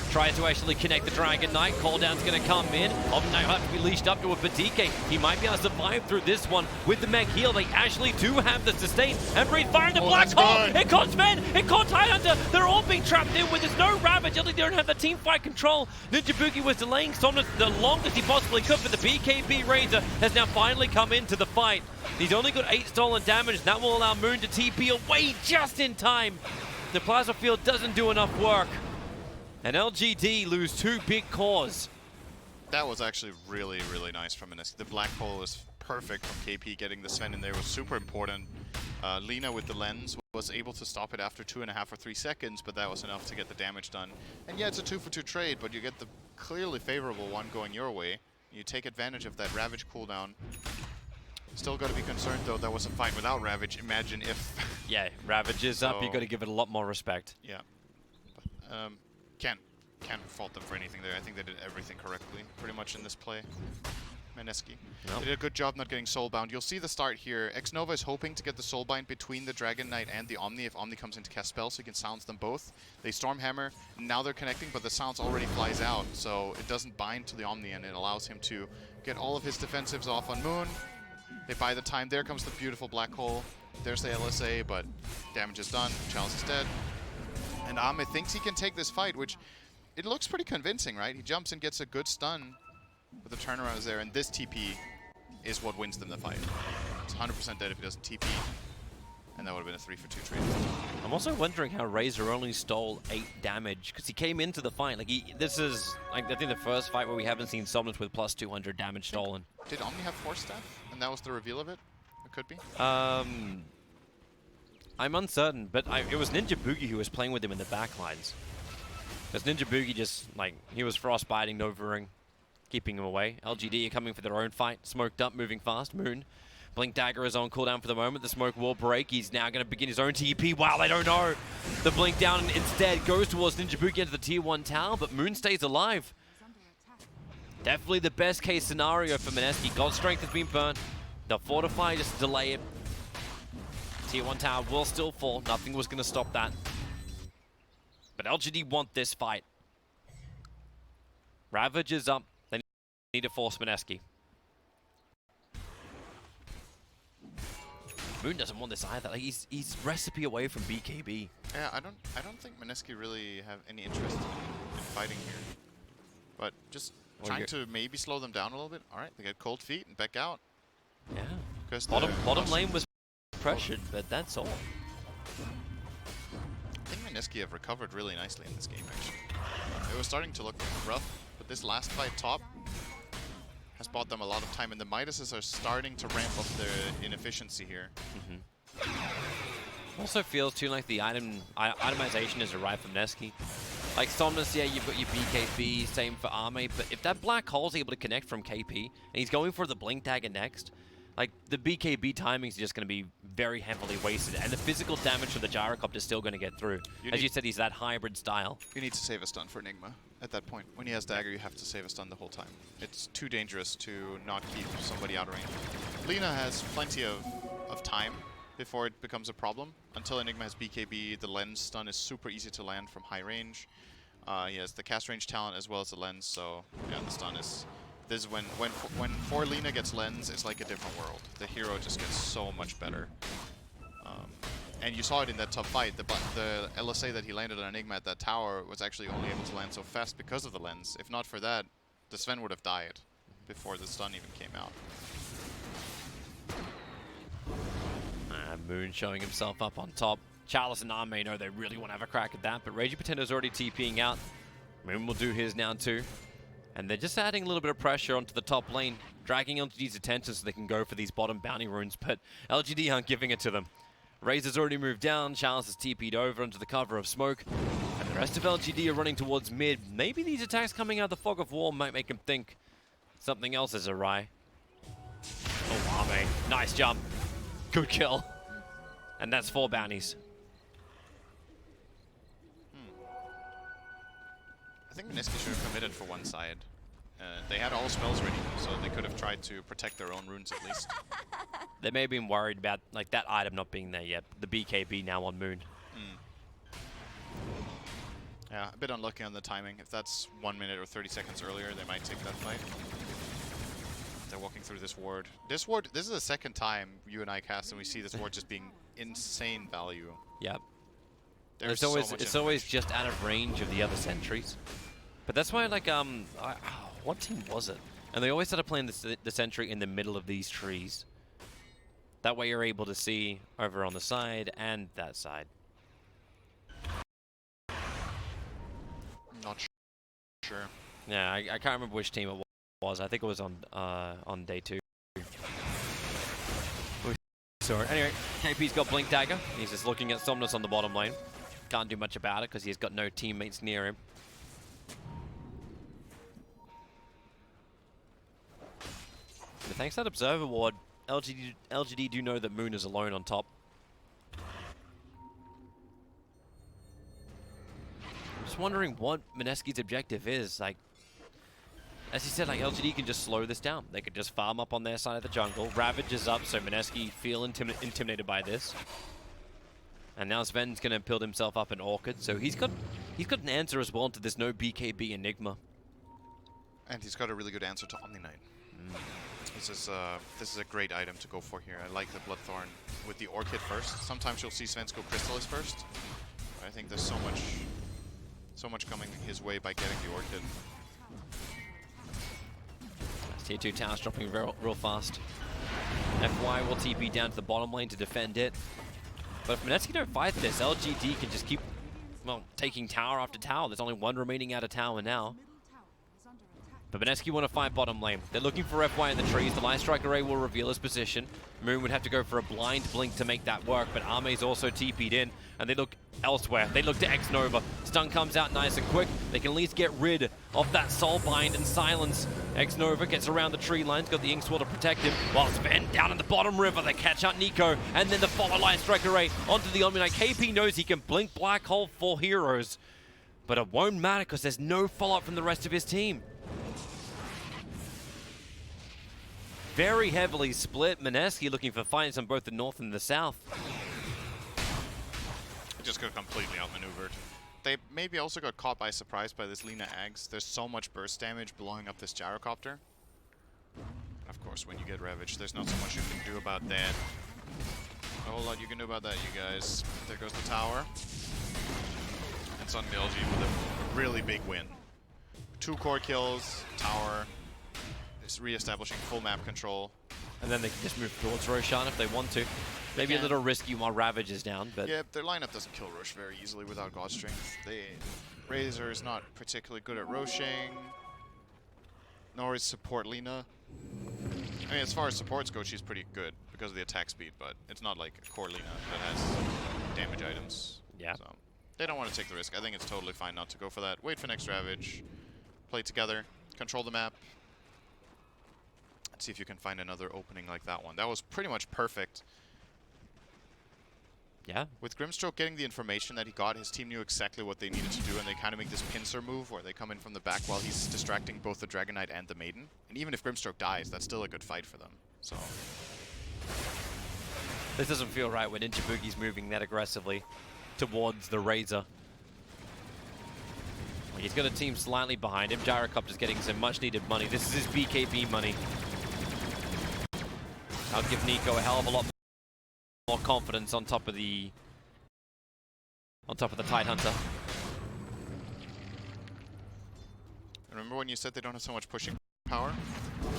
Tries to actually connect the Dragon Knight. Cooldown's gonna come in. Omni have to be leashed up to a Badike. He might be able to survive through this one with the mech heal. They actually do have the sustain. And breathe fire in the black hole. It caught Sven. It caught Tidehunter. They're all being trapped in with there's no Ravage. They don't have the team fight control. Ninja Boogie was delaying Somnus the longest he possibly could, but the BKB Razor has now finally come into the fight. He's only got 8 stolen damage. That will allow Moon to TP away just in time. The plasma field doesn't do enough work. And LGD lose 2 big cores. That was actually really nice from Mineski. The black hole was perfect from KP. Getting the Sven in there was super important. Lina with the lens was able to stop it after 2.5 or 3 seconds, but that was enough to get the damage done. And yeah, it's a 2-for-2 trade, but you get the clearly favorable one going your way. You take advantage of that Ravage cooldown. Still got to be concerned though, that was a fight without Ravage. Imagine if... Yeah, Ravage is up, you got to give it a lot more respect. Yeah. But, can't fault them for anything there. I think they did everything correctly, pretty much in this play. Mineski. Nope. They did a good job not getting soulbound. You'll see the start here. X-Nova is hoping to get the soulbind between the Dragon Knight and the Omni if Omni comes into cast spell, so he can silence them both. They Stormhammer, now they're connecting, but the silence already flies out, so it doesn't bind to the Omni, and it allows him to get all of his defensives off on Moon. They buy the time. There comes the beautiful black hole. There's the LSA, but damage is done. Chalice is dead. And Ame thinks he can take this fight, which it looks pretty convincing, right? He jumps and gets a good stun, but the turnaround is there, and this TP is what wins them the fight. It's 100% dead if he doesn't TP, and that would have been a 3-for-2 trade. I'm also wondering how Razor only stole 8 damage, because he came into the fight. Like, this is, like, I think the first fight where we haven't seen Somnus with plus 200 damage stolen. Did Omni have Force Staff, and that was the reveal of it? It could be. I'm uncertain, but it was Ninja Boogie who was playing with him in the backlines. Because Ninja Boogie just, like, he was frostbiting, Novering, keeping him away. LGD are coming for their own fight, smoked up, moving fast. Moon Blink Dagger is on cooldown for the moment. The smoke will break. He's now going to begin his own TP. Wow, they don't know. The blink down instead goes towards Ninjabuki into the tier 1 tower, but Moon stays alive. Definitely the best case scenario for Mineski. God's strength has been burnt. They'll fortify, just delay it. Tier 1 tower will still fall. Nothing was going to stop that. But LGD want this fight. Ravage is up. They need to force Mineski. Moon doesn't want this either. Like he's recipe away from BKB. Yeah, I don't think Mineski really have any interest in fighting here. But just trying to maybe slow them down a little bit. All right, they get cold feet and back out. Yeah. Because Bottom lane was pressured, but that's all. I think Mineski have recovered really nicely in this game, actually. It was starting to look rough, but this last fight top has bought them a lot of time, and the Midases are starting to ramp up their inefficiency here. Also feels too like the itemization is arrived from Mineski. Like Somnus, yeah, you've got your BKB, same for Arme, but if that black hole's able to connect from KP, and he's going for the Blink Dagger next, like the BKB timing's just going to be very heavily wasted, and the physical damage from the Gyrocopter is still going to get through. As you said, he's that hybrid style. You need to save a stun for Enigma at that point. When he has Dagger, you have to save a stun the whole time. It's too dangerous to not keep somebody out of range. Lina has plenty of time before it becomes a problem. Until Enigma has BKB, the lens stun is super easy to land from high range. He has the cast range talent as well as the lens, so yeah, the stun is... This is when for Lina gets lens, it's like a different world. The hero just gets so much better. And you saw it in that top fight. The LSA that he landed on Enigma at that tower was actually only able to land so fast because of the lens. If not for that, the Sven would have died before the stun even came out. Moon showing himself up on top. Chalice and Arme know they really want to have a crack at that, but Raging Pretender's already TPing out. Moon will do his now too. And they're just adding a little bit of pressure onto the top lane, dragging LGD's attention so they can go for these bottom bounty runes, but LGD aren't giving it to them. Razor's already moved down, Chalice has TP'd over under the cover of smoke, and the rest of LGD are running towards mid. Maybe these attacks coming out of the Fog of War might make him think something else is awry. Oh, Arme. Nice jump. Good kill. And that's 4 bounties. I think Mineski should have committed for one side. They had all spells ready, so they could have tried to protect their own runes at least. They may have been worried about like that item not being there yet. The BKB now on Moon. Yeah, a bit unlucky on the timing. If that's 1 minute or 30 seconds earlier, they might take that fight. They're walking through this ward. This is the second time you and I cast and we see this ward just being insane value. Yep. There's It's always just out of range of the other sentries. But that's why, like, what team was it? And they always started playing the sentry in the middle of these trees. That way you're able to see over on the side and that side. Not sure. Yeah, I can't remember which team it was. I think it was on day 2. So anyway, KP's got Blink Dagger. He's just looking at Somnus on the bottom lane. Can't do much about it because he's got no teammates near him. But thanks to that Observer Ward, LGD do know that Moon is alone on top. I'm just wondering what Mineski's objective is. Like, as he said, like LGD can just slow this down. They could just farm up on their side of the jungle. Ravage is up, so Mineski feel intimidated by this. And now Sven's gonna build himself up an Orchid, so he's got an answer as well to this no BKB Enigma. And he's got a really good answer to Omni Knight. This is a great item to go for here. I like the Bloodthorn with the Orchid first. Sometimes you'll see Sven's go Crystallis first. But I think there's so much coming his way by getting the Orchid. Tier 2 towers dropping real fast. FY will TP down to the bottom lane to defend it. But if Mineski don't fight this, LGD can just keep, well, taking tower after tower. There's only one remaining out of tower now. But Mineski want to fight bottom lane. They're looking for FY in the trees. The Light Strike Array will reveal his position. Moon would have to go for a blind blink to make that work, but Ame's also TP'd in, and they look elsewhere. They look to X-Nova. Stun comes out nice and quick. They can at least get rid of that Soulbind and silence. X-Nova gets around the tree lines, got the Inkswell to protect him, while Sven down in the bottom river. They catch out Nico, and then the follow Light Strike Array onto the Omni Knight. KP knows he can blink Black Hole for heroes, but it won't matter because there's no follow-up from the rest of his team. Very heavily split. Mineski looking for fights on both the north and the south. It just got completely outmaneuvered. They maybe also got caught by surprise by this Lina Ags. There's so much burst damage blowing up this gyrocopter. Of course, when you get ravaged, there's not so much you can do about that. A whole lot you can do about that, you guys. There goes the tower. And Sun LG with a really big win. 2 core kills, tower. Re-establishing full map control. And then they can just move towards Roshan if they want to. Maybe a little risky while Ravage is down, but... Yeah, their lineup doesn't kill Rosh very easily without God Strength. Razor is not particularly good at Roshing, nor is support Lina. I mean, as far as supports go, she's pretty good because of the attack speed, but it's not like a core Lina that has damage items. Yeah. So they don't want to take the risk. I think it's totally fine not to go for that. Wait for next Ravage, play together, control the map. See if you can find another opening like that one. That was pretty much perfect. Yeah. With Grimstroke getting the information that he got, his team knew exactly what they needed to do, and they kind of make this pincer move where they come in from the back while he's distracting both the Dragon Knight and the Maiden. And even if Grimstroke dies, that's still a good fight for them. So This doesn't feel right when Ninja Boogie's moving that aggressively towards the Razor. He's got a team slightly behind him. Gyrocopter's getting some much needed money. This is his BKB money. I'll give Nico a hell of a lot more confidence on top of the Tidehunter. remember when you said they don't have so much pushing power?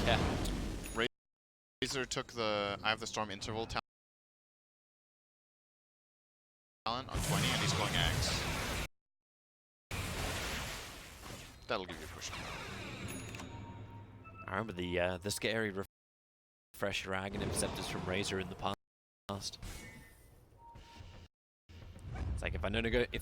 Yeah. Razor took the I have the Storm interval talent on 20 and he's going Axe. That'll give you pushing power. I remember the scary refresh Rag and Interceptors from Razor in the past. It's like if I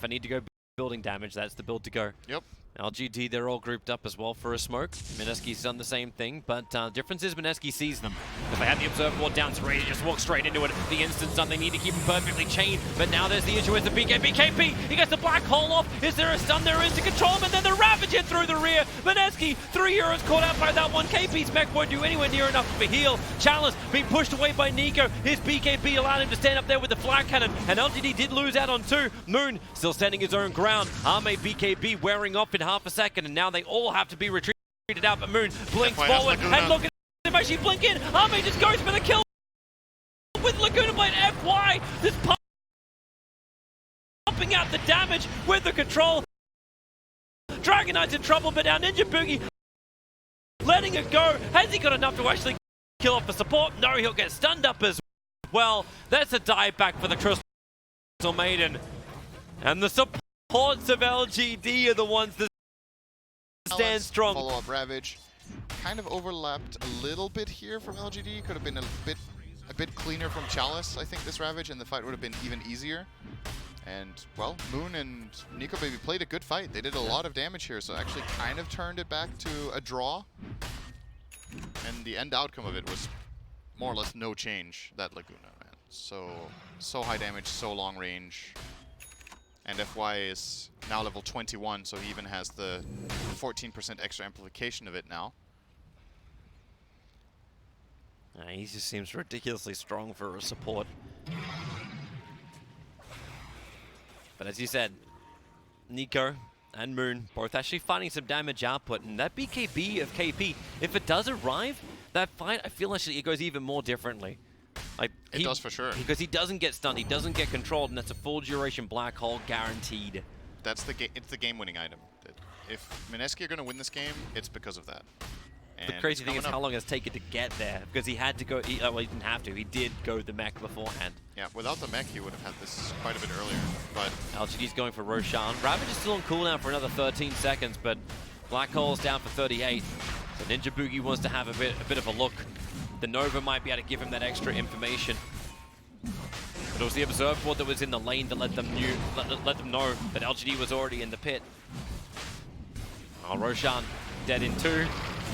need to go building damage, that's the build to go. Yep. LGD, they're all grouped up as well for a smoke. Mineski's done the same thing, but difference is Mineski sees them. If they had the Observer Ward down to Ray, just walk straight into it. The instant stun, they need to keep him perfectly chained, but now there's the issue with the BKB. He gets the black hole off. Is there a stun? There is to control him, and then the Ravage in through the rear. Mineski, 3 heroes caught out by that one. KP's mech won't do anywhere near enough of a heal. Chalice being pushed away by Nico. His BKB allowed him to stand up there with the flag cannon, and LGD did lose out on 2. Moon still standing his own ground. Arme BKB wearing off in half a second, and now they all have to be retreated out, but Moon blinks forward, and look at him actually blink in. Arme just goes for the kill with Laguna Blade. FY just pumping out the damage with the control. Dragon Knight's in trouble, but now Ninja Boogie letting it go. Has he got enough to actually kill off the support? No, he'll get stunned up as well. That's a dive back for the Crystal Maiden. And the supports of LGD are the ones that stand strong. Follow-up Ravage. Kind of overlapped a little bit here from LGD. Could have been a bit cleaner from Chalice, I think, this Ravage, and the fight would have been even easier. And, well, Moon and Nico Baby played a good fight. They did a lot of damage here, so actually kind of turned it back to a draw. And the end outcome of it was more or less no change, that Laguna, man. So high damage, so long range. And FY is now level 21, so he even has the 14% extra amplification of it now. He just seems ridiculously strong for a support. But as you said, Nico and Moon both actually finding some damage output, and that BKB of KP, if it does arrive, that fight, I feel actually it goes even more differently. Like It does for sure. Because he doesn't get stunned, he doesn't get controlled, and that's a full duration black hole guaranteed. That's it's the game-winning item. If Mineski are going to win this game, it's because of that. The crazy thing is how long it's taken to get there, because he had to go, well, he didn't have to, he did go the mech beforehand. Yeah, without the mech, he would have had this quite a bit earlier, but... LGD's going for Roshan. Ravage is still on cooldown for another 13 seconds, but Black Hole's down for 38. But Ninja Boogie wants to have a bit of a look. The Nova might be able to give him that extra information. But it was the observer board that was in the lane that let them know that LGD was already in the pit. Oh, Roshan dead in 2.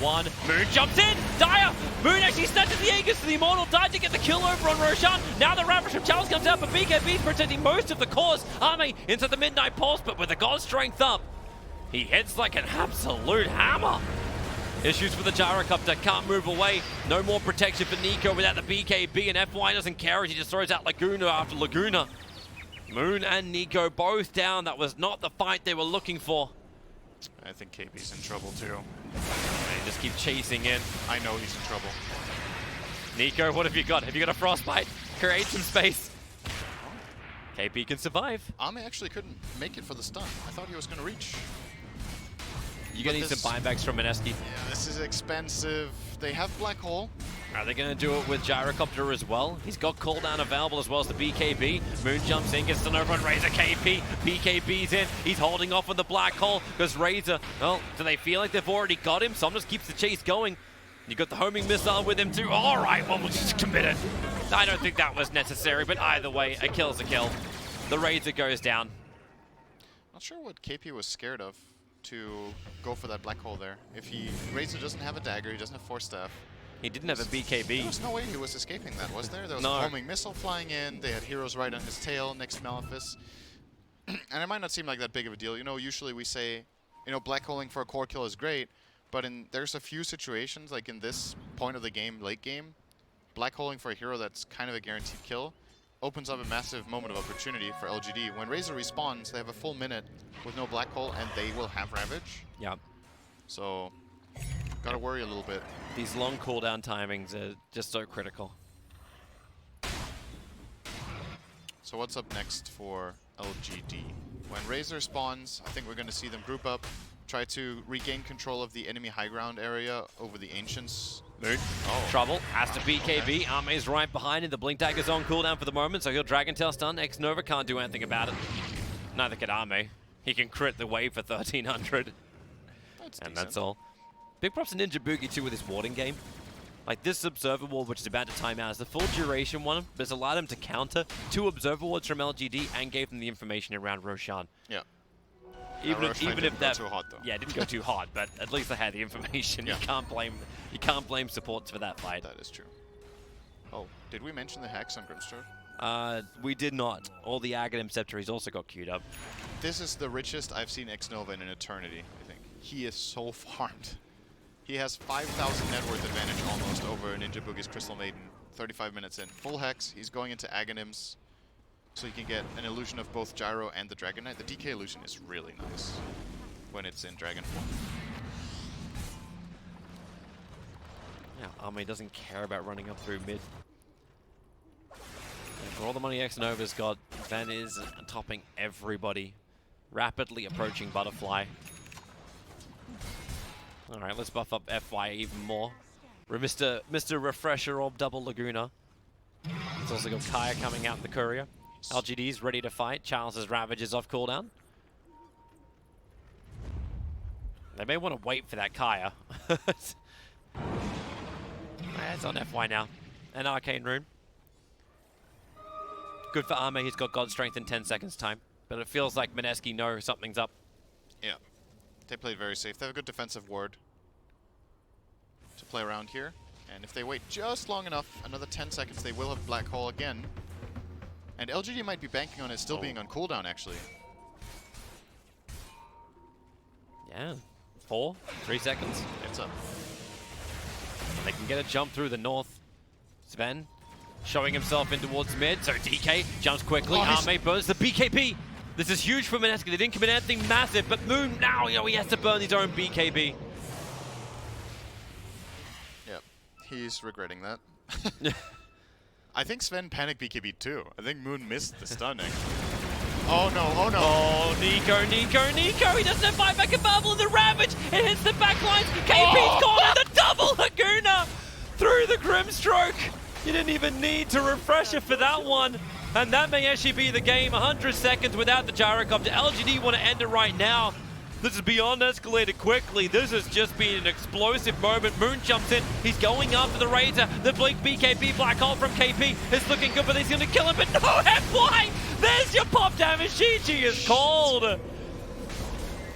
1. Moon jumps in! Dire! Moon actually snatches the Aegis to the Immortal, died to get the kill over on Roshan. Now the Ravage from Charles comes out, but BKB's protecting most of the cause. Army into the Midnight Pulse, but with the God Strength up, he hits like an absolute hammer. Issues with the Gyrocopter, can't move away. No more protection for Nico without the BKB, and FY doesn't care as he just throws out Laguna after Laguna. Moon and Nico both down. That was not the fight they were looking for. I think KP's in trouble too. They just keep chasing in. I know he's in trouble. Nico, what have you got? Have you got a Frostbite? Create some space. KP can survive. Ame actually couldn't make it for the stun. I thought he was going to reach. You're going to need some buybacks from Mineski. Yeah, this is expensive. They have Black Hole. Are they going to do it with Gyrocopter as well? He's got cooldown available as well as the BKB. Moon jumps in, gets done over on Razor KP. BKB's in. He's holding off on the Black Hole because Razor, well, do they feel like they've already got him? Some just keeps the chase going. You got the homing missile with him too. All right, well, we'll just commit it. I don't think that was necessary, but either way, a kill's a kill. The Razor goes down. Not sure what KP was scared of to go for that Black Hole there. If Razor doesn't have a dagger, he doesn't have Force Staff. He didn't have a BKB. There was no way he was escaping that, was there? There was No. a homing missile flying in, they had heroes right on his tail next to Malefice. And it might not seem like that big of a deal. You know, usually we say, you know, black holing for a core kill is great, but there's a few situations, like in this point of the game, late game, black holing for a hero that's kind of a guaranteed kill opens up a massive moment of opportunity for LGD. When Razor respawns, they have a full minute with no black hole, and they will have Ravage. Yeah. So, gotta worry a little bit. These long cooldown timings are just so critical. So what's up next for LGD? When Razor spawns, I think we're gonna see them group up, try to regain control of the enemy high ground area over the Ancients. Moon. Trouble. Has to BKB. Ame's right behind him. The Blink Dagger's on cooldown for the moment, so he'll Dragon Tail stun. X-Nova can't do anything about it. Neither can Ame. He can crit the wave for 1300. That's all. Big props to Ninja Boogie too with his warding game. Like this Observer Ward, which is about to time out, is the full duration one, but it's allowed him to counter 2 Observer Wards from LGD and gave them the information around Roshan. Yeah. Even if that too hot though. Yeah, it didn't go too hot, but at least they had the information. Yeah. You can't blame supports for that fight. That is true. Oh, did we mention the hacks on Grimstroke? We did not. All the Aghanim Scepter he's also got queued up. This is the richest I've seen X-Nova in an eternity, I think. He is so farmed. He has 5,000 net worth advantage almost over Ninja Boogie's Crystal Maiden. 35 minutes in. Full Hex, he's going into Aghanims, so he can get an illusion of both Gyro and the Dragon Knight. The DK illusion is really nice when it's in Dragon form. Yeah, Ame doesn't care about running up through mid. And for all the money X-Nova's got, Van is topping everybody. Rapidly approaching Butterfly. Alright, let's buff up FY even more. Mr. Refresher Orb double Laguna. He's also got Kaya coming out in the courier. LGD's ready to fight. Charles' Ravage is off cooldown. They may want to wait for that Kaya. It's on FY now. An Arcane Rune. Good for Ame, he's got God Strength in 10 seconds time. But it feels like Mineski knows something's up. Yeah. They played very safe. They have a good defensive ward to play around here. And if they wait just long enough, another 10 seconds, they will have Black Hole again. And LGD might be banking on it still being on cooldown, actually. Yeah. 4, 3 seconds. It's up. And they can get a jump through the north. Sven showing himself in towards mid. So DK jumps quickly. Ame burns the BKB. This is huge for Mineski. They didn't commit anything massive, but Moon now, he has to burn his own BKB. Yep. He's regretting that. I think Sven panicked BKB too. I think Moon missed the stunning. Oh no, oh no. Oh, Nico. He doesn't have buyback available in the Ravage. It hits the back lines. KP's gone and the double Laguna through the Grimstroke. You didn't even need to refresher for that one. And that may actually be the game. 100 seconds without the Gyrocopter. LGD want to end it right now. This is beyond escalated quickly. This has just been an explosive moment. Moon jumps in. He's going after the Razor. The Blink BKB Black Hole from KP is looking good, but he's going to kill him. But no, FY! There's your pop damage. GG is called.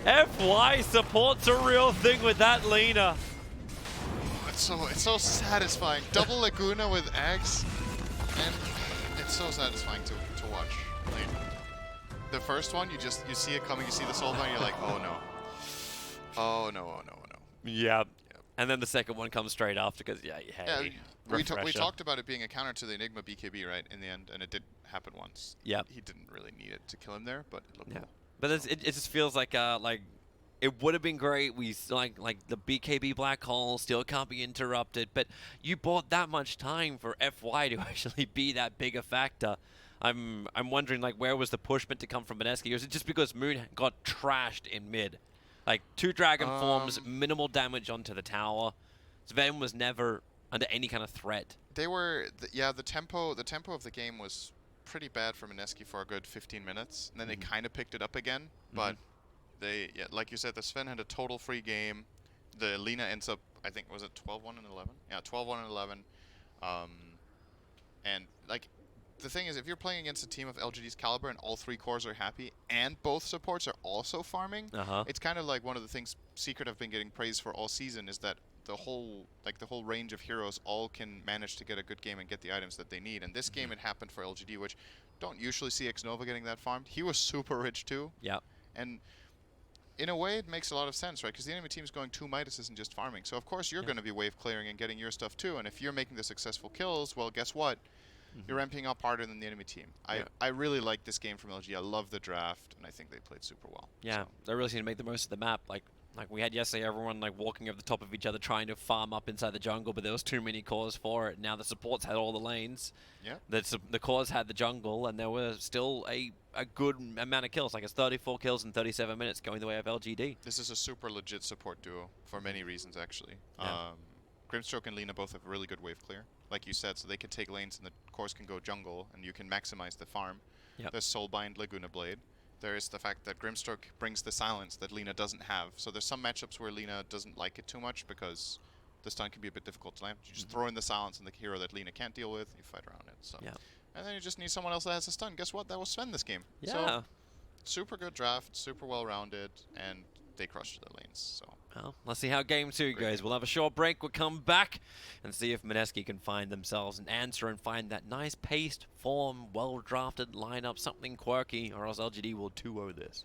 FY supports a real thing with that Lina. It's so satisfying. Double Laguna with Axe, and it's so satisfying to watch. Like, the first one, you see it coming, you see the soulbind, you're like, oh no. Oh no, oh no, oh no. Yeah. And then the second one comes straight after because, yeah, hey, we talked about it being a counter to the Enigma BKB, right, in the end, and it did happen once. Yeah. He didn't really need it to kill him there, but it looked cool. But it just feels like it would have been great. We like the BKB black hole still can't be interrupted, but you bought that much time for FY to actually be that big a factor. I'm wondering, like, where was the push meant to come from Mineski? Or is it just because Moon got trashed in mid? Like, 2 dragon forms, minimal damage onto the tower. Sven was never under any kind of threat. They were, the tempo of the game was pretty bad for Mineski for a good 15 minutes, and then they kind of picked it up again, but like you said, the Sven had a total free game. The Lina ends up, I think, was it 12-1 and 11? Yeah, 12-1 and 11. And, like, the thing is, if you're playing against a team of LGD's caliber and all 3 cores are happy and both supports are also farming, it's kind of like one of the things Secret have been getting praised for all season is that the whole range of heroes all can manage to get a good game and get the items that they need. And this game, it happened for LGD, which don't usually see Xnova getting that farmed. He was super rich too. Yeah. And in a way, it makes a lot of sense, right? Because the enemy team's going 2 Midases and just farming. So, of course, you're going to be wave clearing and getting your stuff, too. And if you're making the successful kills, well, guess what? You're ramping up harder than the enemy team. I really like this game from LG. I love the draft, and I think they played super well. Yeah, they really seem to make the most of the map. Like we had yesterday, everyone, like, walking over the top of each other trying to farm up inside the jungle, but there was too many cores for it. Now the supports had all the lanes. Yeah. The cores had the jungle, and there was still a good amount of kills. Like, it's 34 kills in 37 minutes going the way of LGD. This is a super legit support duo for many reasons, actually. Yeah. Grimstroke and Lina both have really good wave clear, like you said, so they can take lanes and the cores can go jungle, and you can maximize the farm. There's Soulbind, Laguna Blade. There is the fact that Grimstroke brings the silence that Lina doesn't have. So there's some matchups where Lina doesn't like it too much because the stun can be a bit difficult to land. You just throw in the silence and the hero that Lina can't deal with, you fight around it. So. And then you just need someone else that has a stun. Guess what? That was Sven this game. Yeah. So, super good draft, super well-rounded, and they crushed the lanes. So. Well, let's see how game 2 goes. We'll have a short break. We'll come back and see if Mineski can find themselves an answer and find that nice paced, form, well-drafted lineup, something quirky, or else LGD will 2-0 this.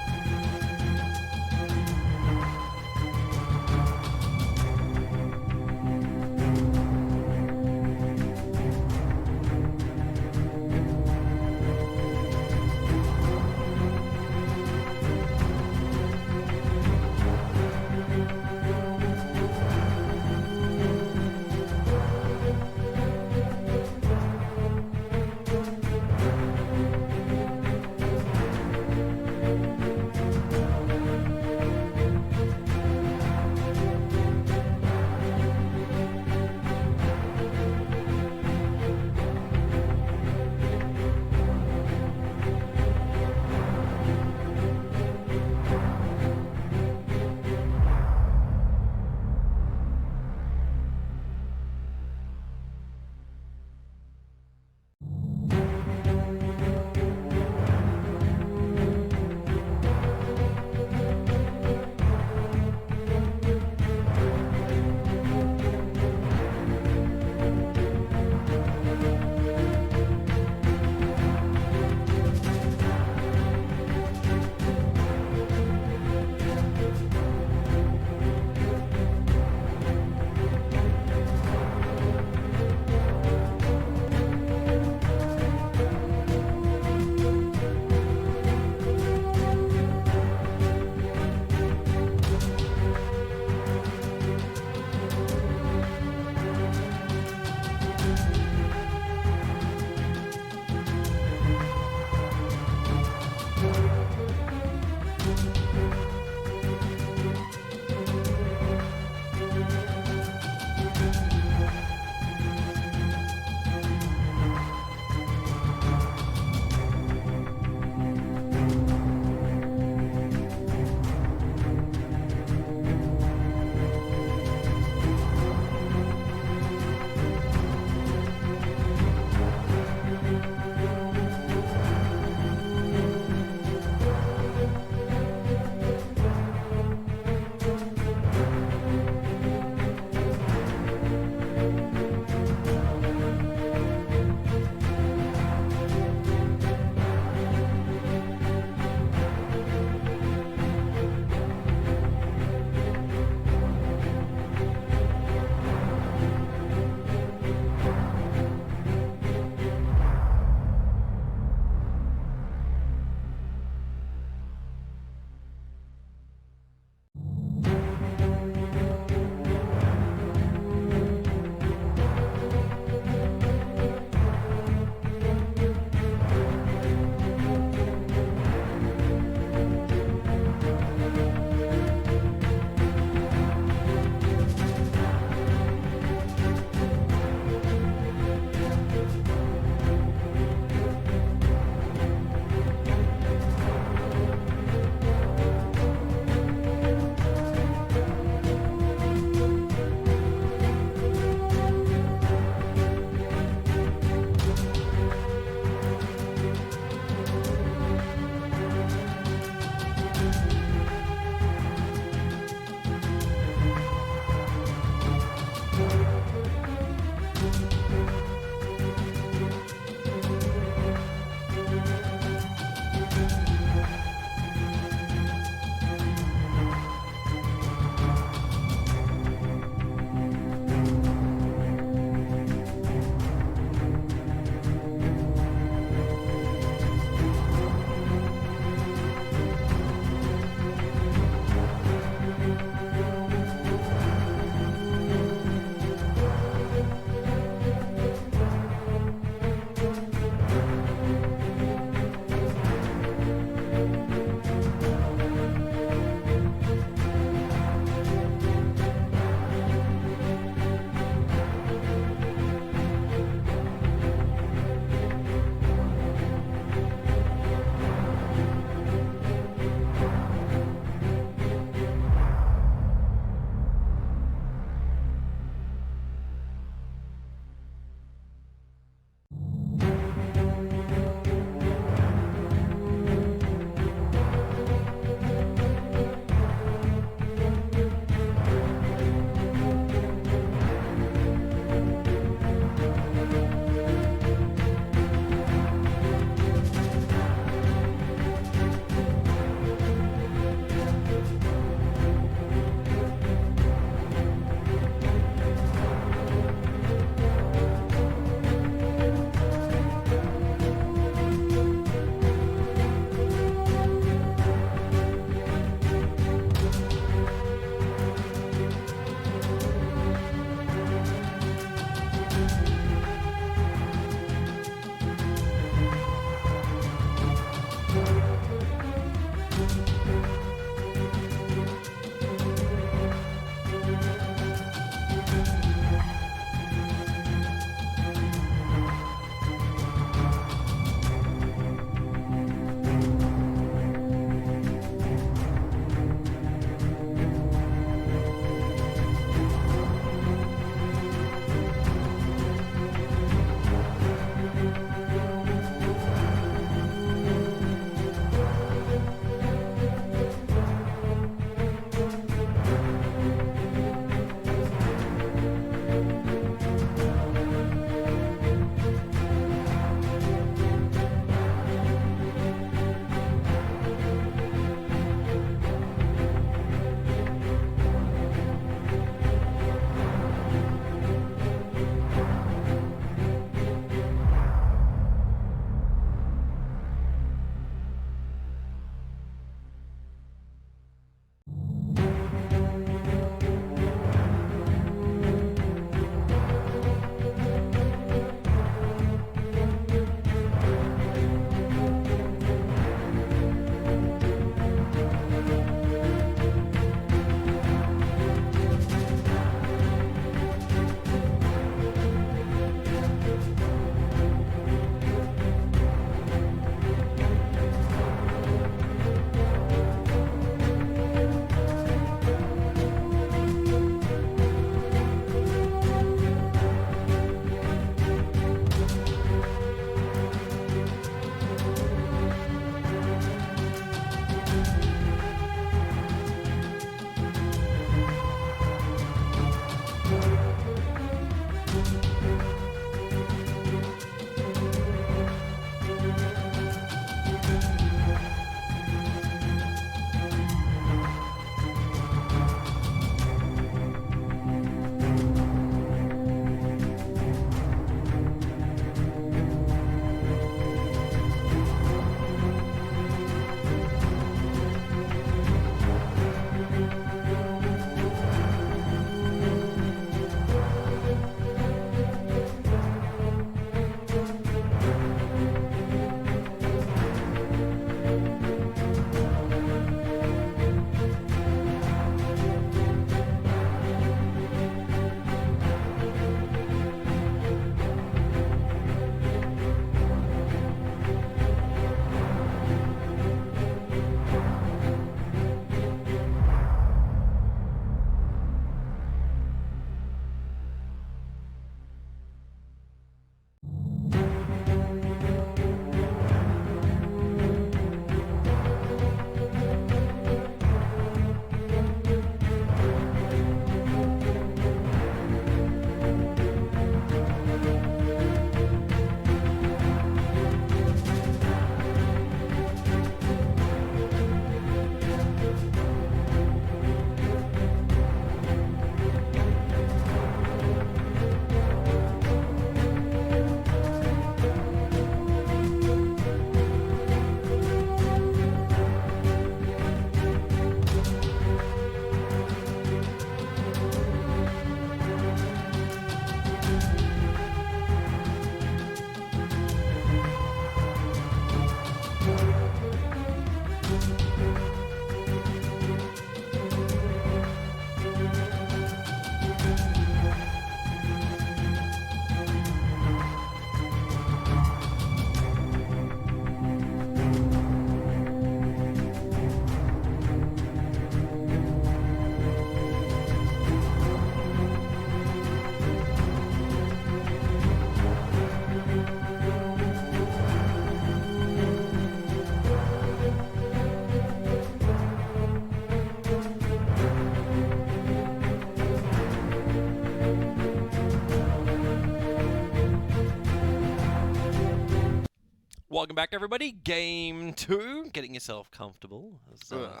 welcome back, everybody. Game 2. Getting yourself comfortable. Yeah.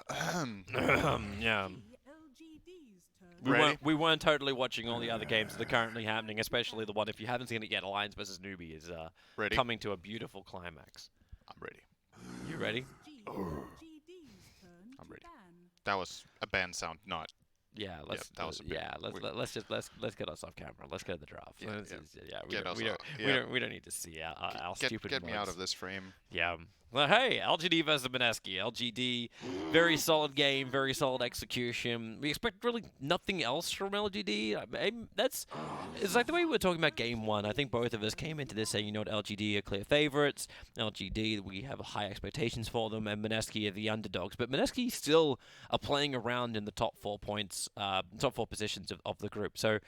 LGD's turn. Ready? We weren't totally watching all the other games that are currently happening, especially the one, if you haven't seen it yet, Alliance versus Newbie is Ready? coming to a beautiful climax. I'm ready. You ready? LGD's turn I'm to ready. ban. That was a band sound, not. Yeah, that was a bit let's get us off camera. Let's go to the draft. Yeah, We Get don't, us we, don't, off. we Yeah. don't we don't need to see our stupid Get me out mugs. of this frame. Yeah. Well, hey, LGD versus Mineski. LGD, very solid game, very solid execution. We expect really nothing else from LGD. It's like the way we were talking about game 1. I think both of us came into this saying, you know what, LGD are clear favorites. LGD, we have high expectations for them, and Mineski are the underdogs. But Mineski still are playing around in the top 4 points, top 4 positions of the group. So,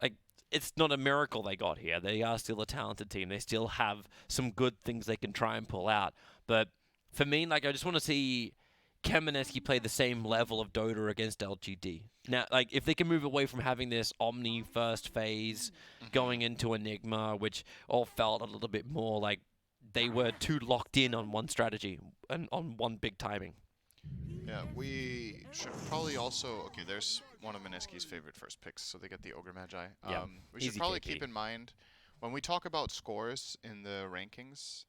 like, it's not a miracle they got here. They are still a talented team. They still have some good things they can try and pull out. But for me, like, I just want to see Mineski play the same level of Dota against LGD. Now, like, if they can move away from having this Omni first phase going into Enigma, which all felt a little bit more like they were too locked in on one strategy and on one big timing. Yeah, we should probably also... Okay, there's one of Mineski's favorite first picks, so they get the Ogre Magi. Yeah, We should easy probably KP. keep in mind, when we talk about scores in the rankings,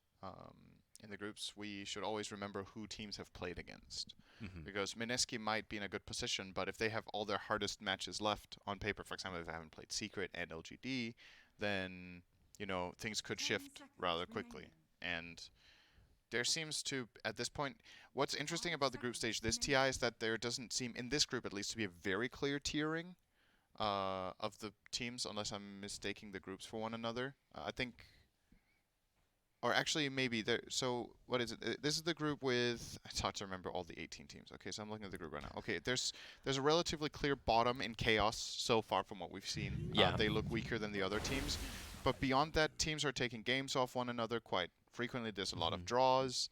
in the groups, we should always remember who teams have played against. Because Mineski might be in a good position, but if they have all their hardest matches left on paper, for example, if they haven't played Secret and LGD, then, you know, things could shift rather quickly. And there seems to, at this point, what's interesting about the group stage this TI is that there doesn't seem, in this group at least, to be a very clear tiering of the teams, unless I'm mistaking the groups for one another. I think, or actually maybe there. So what is it? This is the group with. It's hard to remember all the 18 teams. Okay, so I'm looking at the group right now. Okay, there's a relatively clear bottom in Chaos so far from what we've seen. Yeah. They look weaker than the other teams, but beyond that, teams are taking games off one another quite frequently. There's a lot of draws.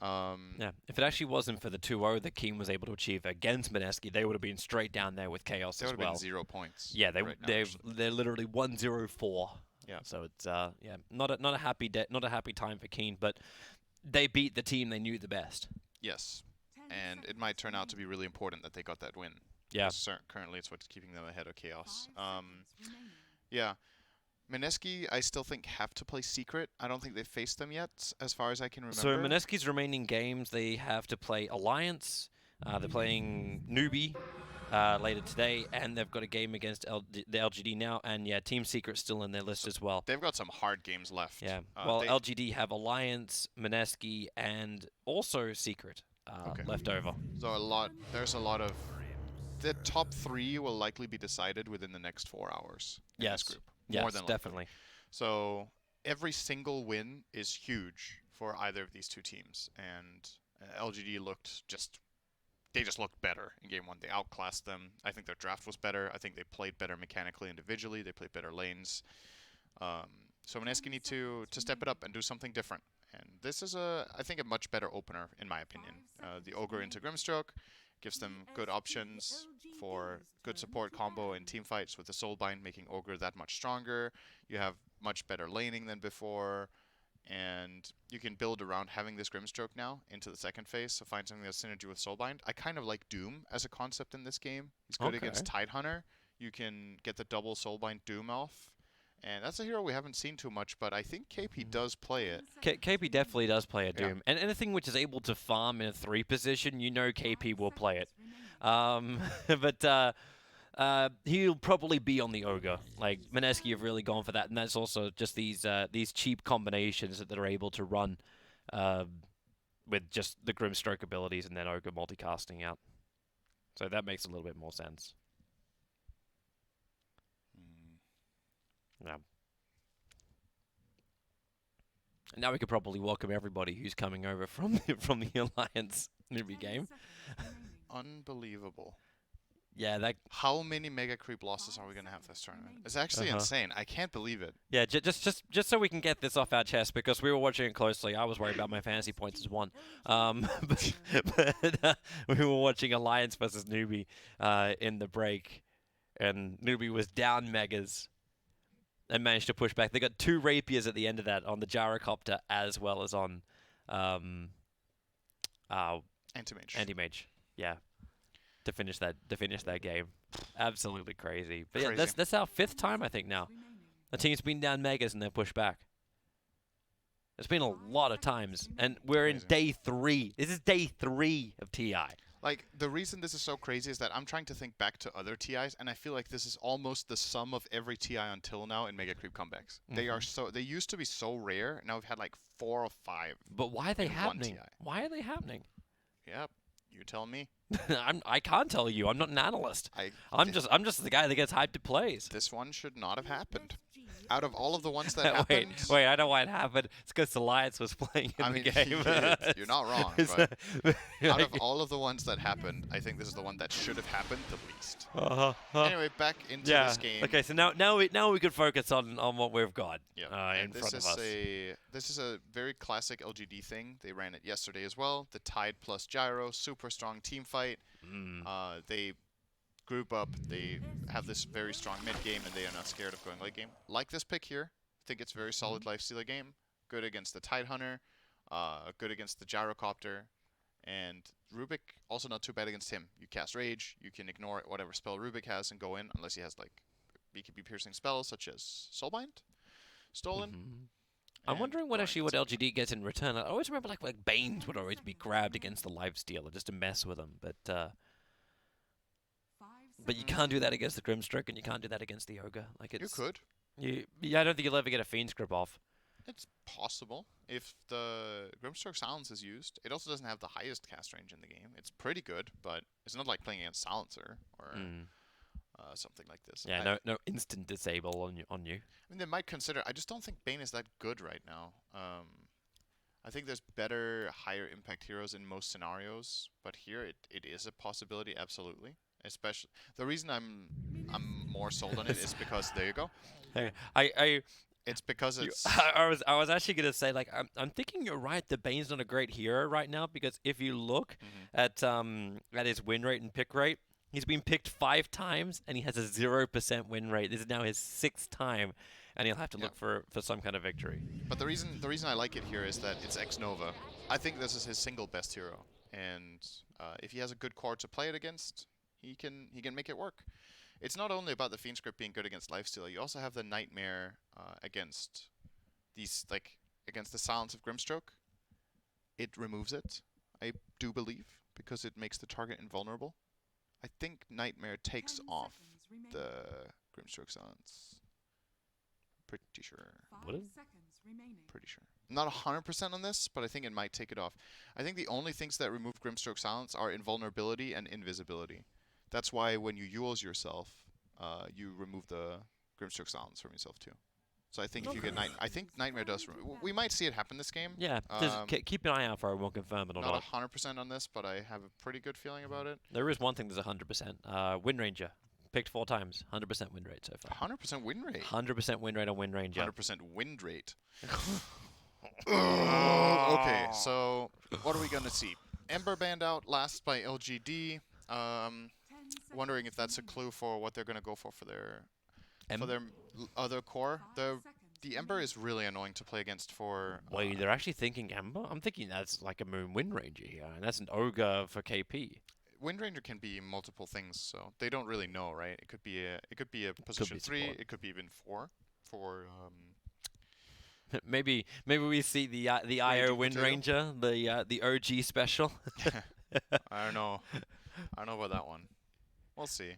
Yeah, if it actually wasn't for the 2-0 that Keen was able to achieve against Mineski, they would have been straight down there with Chaos They as would have well. been 0 points. Yeah, right now, they're literally 1-0-4. Yeah. So it's not a happy time for Keen, but they beat the team they knew the best. Yes, and it might turn out to be really important that they got that win. Yeah. Currently, it's what's keeping them ahead of Chaos. 5 seconds remaining. Yeah. Mineski, I still think, have to play Secret. I don't think they've faced them yet, as far as I can remember. So Mineski's remaining games, they have to play Alliance. They're playing Newbie later today, and they've got a game against the LGD now, and yeah, Team Secret's still in their list as well. They've got some hard games left. Yeah. Well, LGD have Alliance, Mineski, and also Secret left over. So there's a lot of... The top 3 will likely be decided within the next 4 hours in Yes. this group. Yes, More than likely. definitely. So every single win is huge for either of these two teams. And LGD they just looked better in game 1. They outclassed them. I think their draft was better. I think they played better mechanically individually. They played better lanes. So Mineski need to step it up and do something different. And this is, I think, a much better opener, in my opinion. The Ogre into Grimstroke gives them good options for good support combo in team fights with the Soulbind, making Ogre that much stronger. You have much better laning than before, and you can build around having this Grimstroke now into the second phase, so find something that's synergy with Soulbind. I kind of like Doom as a concept in this game. He's good against Tidehunter. You can get the double Soulbind Doom off. And that's a hero we haven't seen too much, but I think KP does play it. KP definitely does play a Doom. And anything which is able to farm in a 3 position, you know KP will play it. But he'll probably be on the Ogre. Like, Mineski have really gone for that, and that's also just these cheap combinations that they're able to run with just the Grimstroke abilities and then Ogre multicasting out. So that makes a little bit more sense. Yeah. And now we could probably welcome everybody who's coming over from the Alliance newbie game. Unbelievable. Yeah, that. How many Mega Creep losses are we going to have this tournament? It's actually insane. I can't believe it. Yeah, just so we can get this off our chest, because we were watching it closely. I was worried about my fantasy points as one. But we were watching Alliance versus Newbie in the break, and Newbie was down Megas and managed to push back. They got 2 Rapiers at the end of that on the Gyrocopter as well as on Anti-mage. Anti-Mage. Yeah. To finish that game. Absolutely crazy. But yeah, Crazy. that's our 5th time I think now. The team's been down megas and then pushed back. It's been a lot of times, and we're in Crazy. day 3. This is day 3 of TI. Like, the reason this is so crazy is that I'm trying to think back to other TIs, and I feel like this is almost the sum of every TI until now in Mega Creep comebacks. They used to be so rare. Now we've had like 4 or 5. But why are they In one happening? TI. Why are they happening? Yep, you tell me. I can't tell you. I'm not an analyst. I- I'm just the guy that gets hyped to plays. This one should not have happened. Out of all of the ones that wait, happened, wait, I know why it happened. It's because Alliance was playing in I mean, the game. you're not wrong. But out of all of the ones that happened, I think this is the one that should have happened the least. Anyway, back into yeah. this game. Okay, so now we could focus on what we've got Yeah, in and front of us. this is a very classic LGD thing. They ran it yesterday as well. The Tide plus Gyro, super strong team fight. They group up. They have this very strong mid game, and they are not scared of going late game. Like this pick here, I think it's very solid lifestealer game. Good against the Tide Hunter, good against the Gyrocopter, and Rubik also not too bad against him. You cast Rage, you can ignore whatever spell Rubik has and go in, unless he has like BKB piercing spells such as Soulbind, Stolen. I'm and wondering what Grind. actually what LGD gets in return. I always remember like Banes would always be grabbed against the Lifestealer just to mess with him, but you can't do that against the Grimstroke, and you can't do that against the Ogre. Like You it's could. Yeah, I don't think you'll ever get a Fiend Script off. It's possible if the Grimstroke Silence is used. It also doesn't have the highest cast range in the game. It's pretty good, but it's not like playing against Silencer or something like this. Yeah, no instant disable on you. I mean, they might consider. I just don't think Bane is that good right now. I think there's better, higher impact heroes in most scenarios, but here it is a possibility, absolutely. Especially the reason I'm more sold on it is because there you go. Hey, It's because it's I was actually gonna say like I'm thinking you're right. The Bane's not a great hero right now because if you look at his win rate and pick rate, he's been picked 5 times and he has a 0% win rate. This is now his 6th time, and he'll have to look for some kind of victory. But the reason I like it here is that it's Ex Nova. I think this is his single best hero, and if he has a good core to play it against, he can make it work. It's not only about the Fiend Script being good against Lifesteal. You also have the Nightmare against these against the Silence of Grimstroke. It removes it, I do believe, because it makes the target invulnerable. I think Nightmare takes off the Grimstroke Silence. Pretty sure. Would it? Pretty sure. I'm not 100% on this, but I think it might take it off. I think the only things that remove Grimstroke Silence are invulnerability and invisibility. That's why when you Yules yourself, you remove the Grimstroke Silence from yourself too. So I think if you get I think Nightmare does. We might see it happen this game. Yeah, just keep an eye out for it. We'll confirm it or Not not. 100% on this, but I have a pretty good feeling about it. There is one thing that's 100%. Wind Ranger. Picked 4 times. 100% win rate so far. 100% win rate. 100% win rate on Wind Ranger. 100% wind rate. Okay, so what are we gonna see? Ember banned out last by LGD. Wondering if that's a clue for what they're gonna go for their other core. The Ember is really annoying to play against for. Wait, they're actually thinking Ember? I'm thinking that's like a Moon Wind Ranger here, and that's an Ogre for KP. Wind Ranger can be multiple things, so they don't really know, right? It could be a position 3. support. It could be even 4 for. Maybe we see the IO Wind potato? Ranger, the OG special. I don't know. I don't know about that one. We'll see.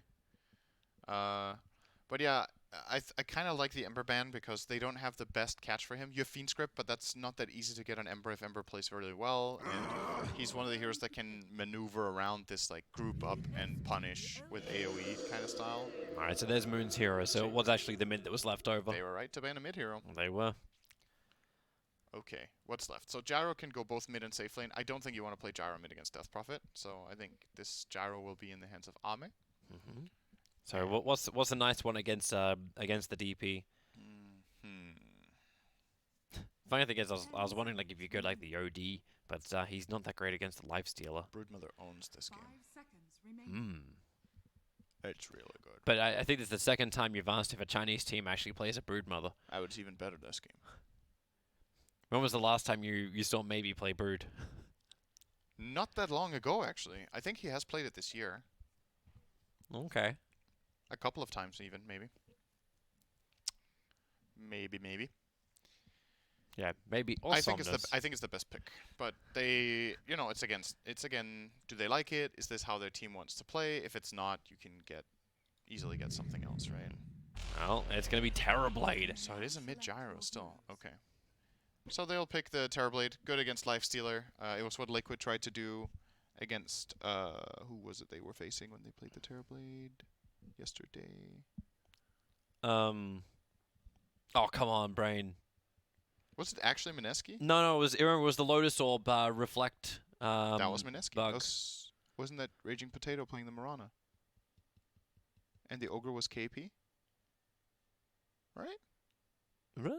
But yeah, I kind of like the Ember ban because they don't have the best catch for him. You have Fiend Script, but that's not that easy to get on Ember if Ember plays really well. And he's one of the heroes that can maneuver around this like group up and punish with AoE kind of style. All right, so there's Moon's hero. So it was actually the mid that was left over. They were right to ban a mid hero. They were. Okay, what's left? So Gyro can go both mid and safe lane. I don't think you want to play Gyro mid against Death Prophet, so I think this Gyro will be in the hands of Ame. So what's the nice one against the DP? Funny thing is, I was wondering like if you go like the OD, but he's not that great against the Lifestealer. Broodmother owns this game. It's really good. But I think it's the second time you've asked if a Chinese team actually plays a Broodmother. I would even better this game. When was the last time you saw maybe play Brood? Not that long ago, actually. I think he has played it this year. Okay. A couple of times even, maybe. Maybe. Yeah, maybe. Or I think it's Somnus. the best pick. But they, it's again, do they like it? Is this how their team wants to play? If it's not, you can easily get something else, right? Well, it's gonna be Terrorblade. So it is a mid gyro still. Okay. So they'll pick the Terrorblade. Good against Lifestealer. It was what Liquid tried to do against who was it they were facing when they played the Terrorblade yesterday? Oh, come on, brain. Was it actually Mineski? No, it was the Lotus Orb reflect. That was Mineski. Bug. Wasn't that Raging Potato playing the Mirana? And the Ogre was KP? Right? Right?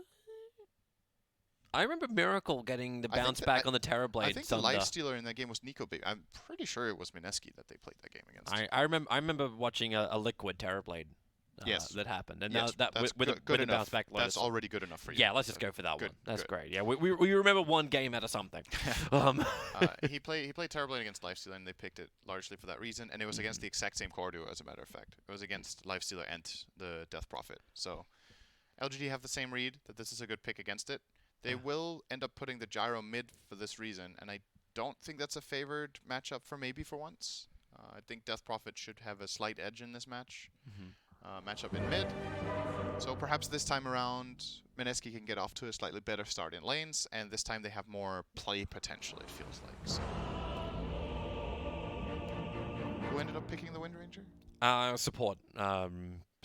I remember Miracle getting the I think bounce that- back on the Terrorblade. I think the Thunder. Lifestealer in that game was Nico Big. I'm pretty sure it was Mineski that they played that game against. I remember watching a Liquid Terrorblade. Yes. That happened, and Yes, that that's with good a enough. bounce back. That's Lotus. already good enough for you. Yeah, let's just go for that Good, one. That's good. great. Yeah, we remember one game out of something. He played Terrorblade against Lifestealer, and they picked it largely for that reason. And it was against the exact same core duo, as a matter of fact. It was against Lifestealer and the Death Prophet. So LGD have the same read that this is a good pick against it. They will end up putting the gyro mid for this reason, and I don't think that's a favored matchup for maybe for once. I think Death Prophet should have a slight edge in this match. Matchup in mid. So perhaps this time around, Mineski can get off to a slightly better start in lanes, and this time they have more play potential, it feels like. So. Who ended up picking the Wind Ranger? Support.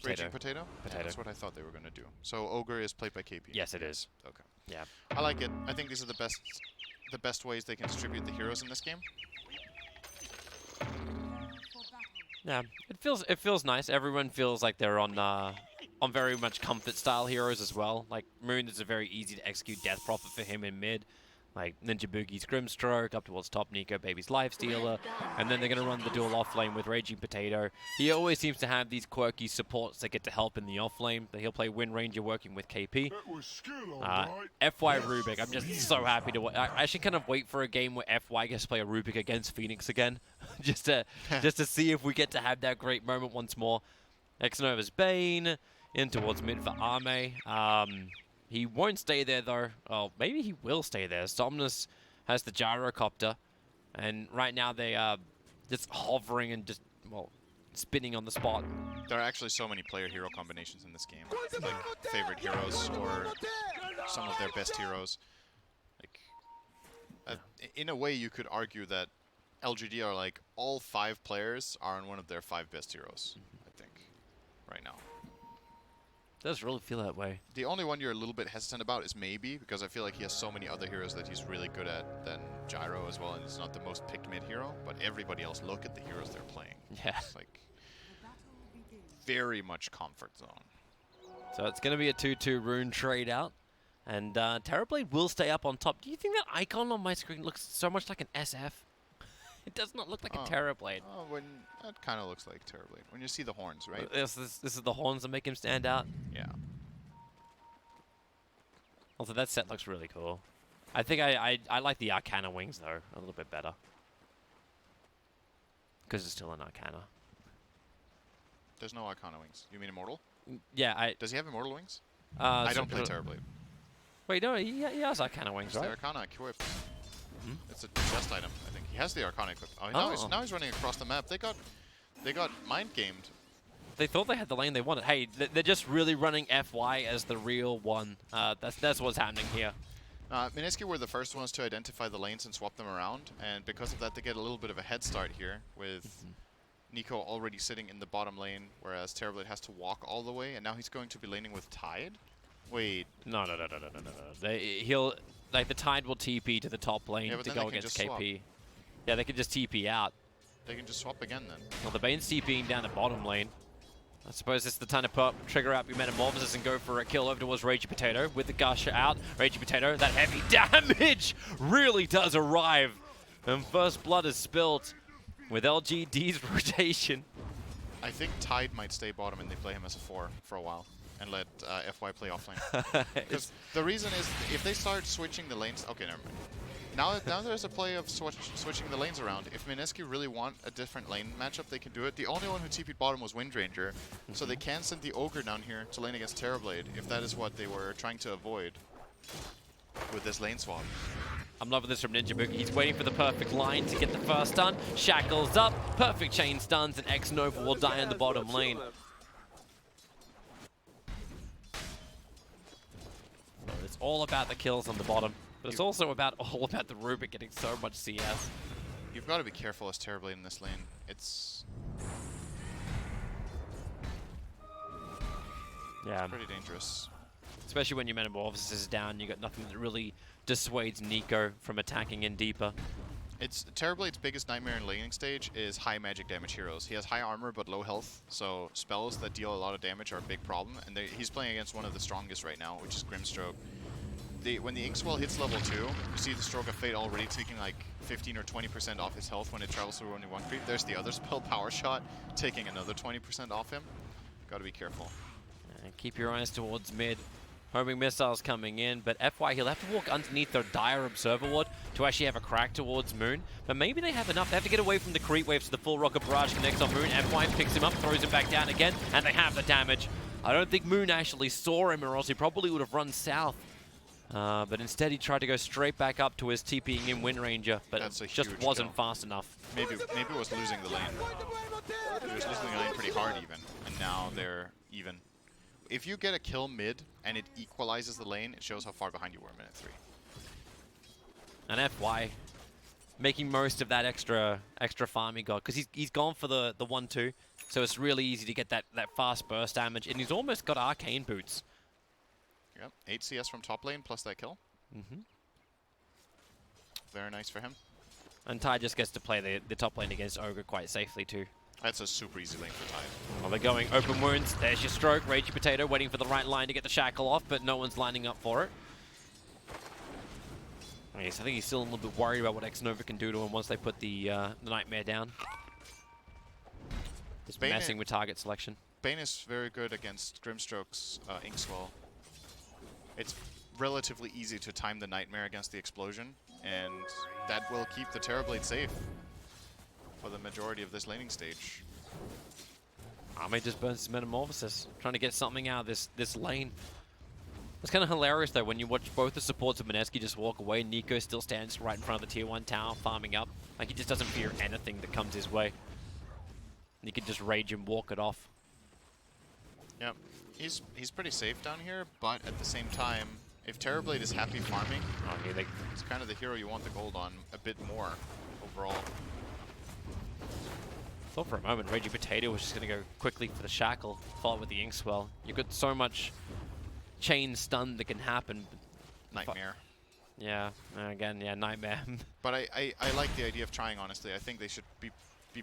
Raging Potato? Potato. Yeah, that's what I thought they were going to do. So Ogre is played by KP. Yes, it is. Okay. Yeah. I like it. I think these are the best ways they can distribute the heroes in this game. For battle. Yeah, it feels nice. Everyone feels like they're on very much comfort style heroes as well. Like Moon is a very easy to execute Death Prophet for him in mid. Like Ninja Boogie's Grimstroke, up towards top Nico, Baby's Lifestealer, and then they're going to run the dual off-lane with Raging Potato. He always seems to have these quirky supports that get to help in the off-lane. He'll play Wind Ranger working with KP. FY Rubik, I'm just so happy to I actually kind of wait for a game where FY gets to play a Rubik against Phoenix again, just to see if we get to have that great moment once more. X-Nova's Bane, in towards mid for Arme. He won't stay there, though. Oh, maybe he will stay there. Somnus has the gyrocopter, and right now they are just hovering and just, well, spinning on the spot. There are actually so many player-hero combinations in this game. Like favorite heroes or some of their best heroes. Like, in a way, you could argue that LGD are like all 5 players are on one of their 5 best heroes, I think, right now. It does really feel that way. The only one you're a little bit hesitant about is Maybe, because I feel like he has so many other heroes that he's really good at than Gyro as well, and he's not the most picked mid hero, but everybody else, look at the heroes they're playing. Yeah. It's like The battle begins. very much comfort zone. So it's going to be a 2-2 rune trade out, and Terrorblade will stay up on top. Do you think that icon on my screen looks so much like an SF? It does not look like a Terrorblade. Oh, that kind of looks like Terrorblade. When you see the horns, right? This is the horns that make him stand out. Yeah. Also, that set looks really cool. I think I like the Arcana wings, though, a little bit better. Because it's still an Arcana. There's no Arcana wings. You mean Immortal? Yeah, Does he have Immortal wings? I don't play Terrorblade. Wait, no, he has Arcana wings, It's the right? Arcana equip. It's a chest item, I think. He has the Arcana equip. Oh, now he's running across the map. They got mind gamed. They thought they had the lane they wanted. Hey, they're just really running FY as the real one. That's what's happening here. Mineski were the first ones to identify the lanes and swap them around, and because of that, they get a little bit of a head start here with Nico already sitting in the bottom lane, whereas Terrorblade has to walk all the way, and now he's going to be laning with Tide. Wait. No. He'll the Tide will TP to the top lane Yeah, but to then go they can against just KP. swap. Yeah, they can just TP out. They can just swap again then. Well, the Bane's TPing down the bottom lane. I suppose this is the time to pop, trigger out your Metamorphosis and go for a kill over towards Raging Potato with the Gusher out. Raging Potato, that heavy damage really does arrive. And first blood is spilled with LGD's rotation. I think Tide might stay bottom and they play him as a 4 for a while. and let FY play offlane. Because the reason is, if they start switching the lanes... Okay, never mind. Now there's a play of switching the lanes around. If Mineski really want a different lane matchup, they can do it. The only one who TP'd bottom was Windranger, so they can send the Ogre down here to lane against Terrorblade, if that is what they were trying to avoid with this lane swap. I'm loving this from Ninja Boogie. He's waiting for the perfect line to get the first stun. Shackles up, perfect chain stuns, and X-Nova will die in the bottom lane. So it's all about the kills on the bottom. But it's also all about the Rubik getting so much CS. You've got to be careful as Terrorblade in this lane. It's pretty dangerous. Especially when your Metamorphosis is down, you got nothing that really dissuades Nico from attacking in deeper. It's Terrorblade's biggest nightmare in laning stage is high magic damage heroes. He has high armor but low health, so spells that deal a lot of damage are a big problem. And he's playing against one of the strongest right now, which is Grimstroke. When the Inkswell hits level 2, you see the Stroke of Fate already taking like 15 or 20% off his health when it travels through only one creep. There's the other spell, Power Shot, taking another 20% off him. Gotta be careful. And keep your eyes towards mid. Homing missiles coming in, but FY, he'll have to walk underneath their dire Observer Ward to actually have a crack towards Moon. But maybe they have enough. They have to get away from the creep waves so the full Rocket Barrage connects on Moon. FY picks him up, throws him back down again, and they have the damage. I don't think Moon actually saw him, or else he probably would have run south. But instead he tried to go straight back up to his TPing in Wind Ranger, but it just wasn't fast enough. Maybe it was losing the lane. It was losing the lane pretty hard even, and now they're even. If you get a kill mid and it equalizes the lane, it shows how far behind you were in minute 3. And FY making most of that extra farm he got, because he's gone for the 1-2, so it's really easy to get that fast burst damage, and he's almost got Arcane Boots. Yep, 8 CS from top lane plus that kill. Very nice for him. And Ty just gets to play the top lane against Ogre quite safely too. That's a super easy lane for Tide. Well, they're going open wounds. There's your stroke. Ragey Potato waiting for the right line to get the shackle off, but no one's lining up for it. Yes, I think he's still a little bit worried about what X-Nova can do to him once they put the Nightmare down. Just messing with target selection. Bane is very good against Grimstroke's Inkswell. It's relatively easy to time the Nightmare against the explosion, and that will keep the Terrorblade safe for the majority of this laning stage. Ame just burns his Metamorphosis, trying to get something out of this lane. It's kind of hilarious though when you watch both the supports of Mineski just walk away. Nico still stands right in front of the tier 1 tower, farming up. Like he just doesn't fear anything that comes his way. He can just rage and walk it off. Yep, he's pretty safe down here, but at the same time, if Terrorblade is happy farming, it's kind of the hero you want the gold on a bit more overall. Thought for a moment Ragey Potato was just going to go quickly for the shackle, followed with the Inkswell. You've got so much chain stun that can happen. Nightmare. Yeah, again, yeah, Nightmare. But I like the idea of trying, honestly. I think they should be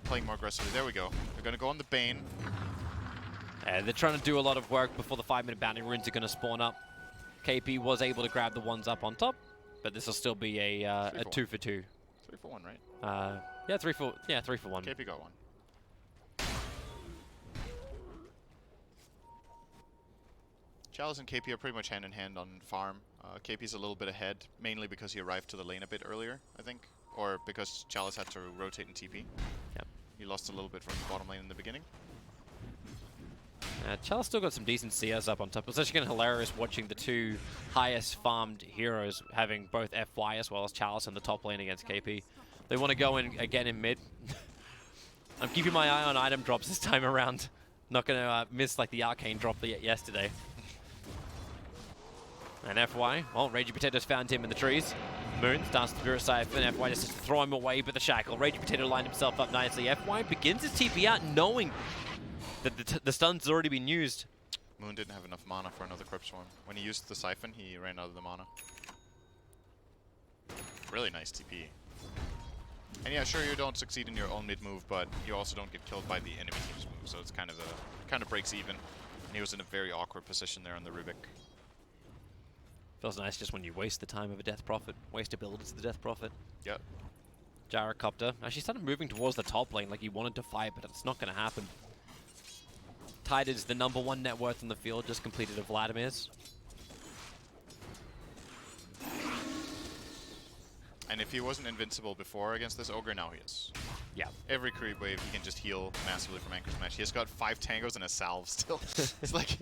playing more aggressively. There we go. They're going to go on the Bane. They're trying to do a lot of work before the 5-minute bounty runes are going to spawn up. KP was able to grab the ones up on top, but this will still be a 2 for 2. 3 for 1, right? Yeah, 3 for 1. KP got 1. Chalice and KP are pretty much hand in hand on farm. KP's a little bit ahead, mainly because he arrived to the lane a bit earlier, I think. Or because Chalice had to rotate and TP. Yep. He lost a little bit from the bottom lane in the beginning. Chalice still got some decent CS up on top. It's actually kind of hilarious watching the two highest farmed heroes having both FY as well as Chalice in the top lane against KP. They want to go in again in mid. I'm keeping my eye on item drops this time around. Not going to miss like the arcane drop yesterday. And FY, well, Ragey Potatoes found him in the trees. Moon starts the Spirit Siphon, FY just has to throw him away with the shackle. Ragey Potato lined himself up nicely. FY begins his TP out knowing that the stun's already been used. Moon didn't have enough mana for another Crypt Swarm. When he used the Siphon, he ran out of the mana. Really nice TP. And yeah, sure, you don't succeed in your own mid move, but you also don't get killed by the enemy team's move, so it's kind of breaks even. And he was in a very awkward position there on the Rubik. Feels nice just when you waste the time of a Death Prophet, waste abilities of the Death Prophet. Yep. Gyrocopter actually started moving towards the top lane like he wanted to fight, but it's not going to happen. Tide is the #1 net worth on the field, just completed a Vladimir's. And if he wasn't invincible before against this Ogre, now he is. Yeah. Every creep wave, he can just heal massively from Anchor Smash. He has got 5 tangos and a salve still. It's like,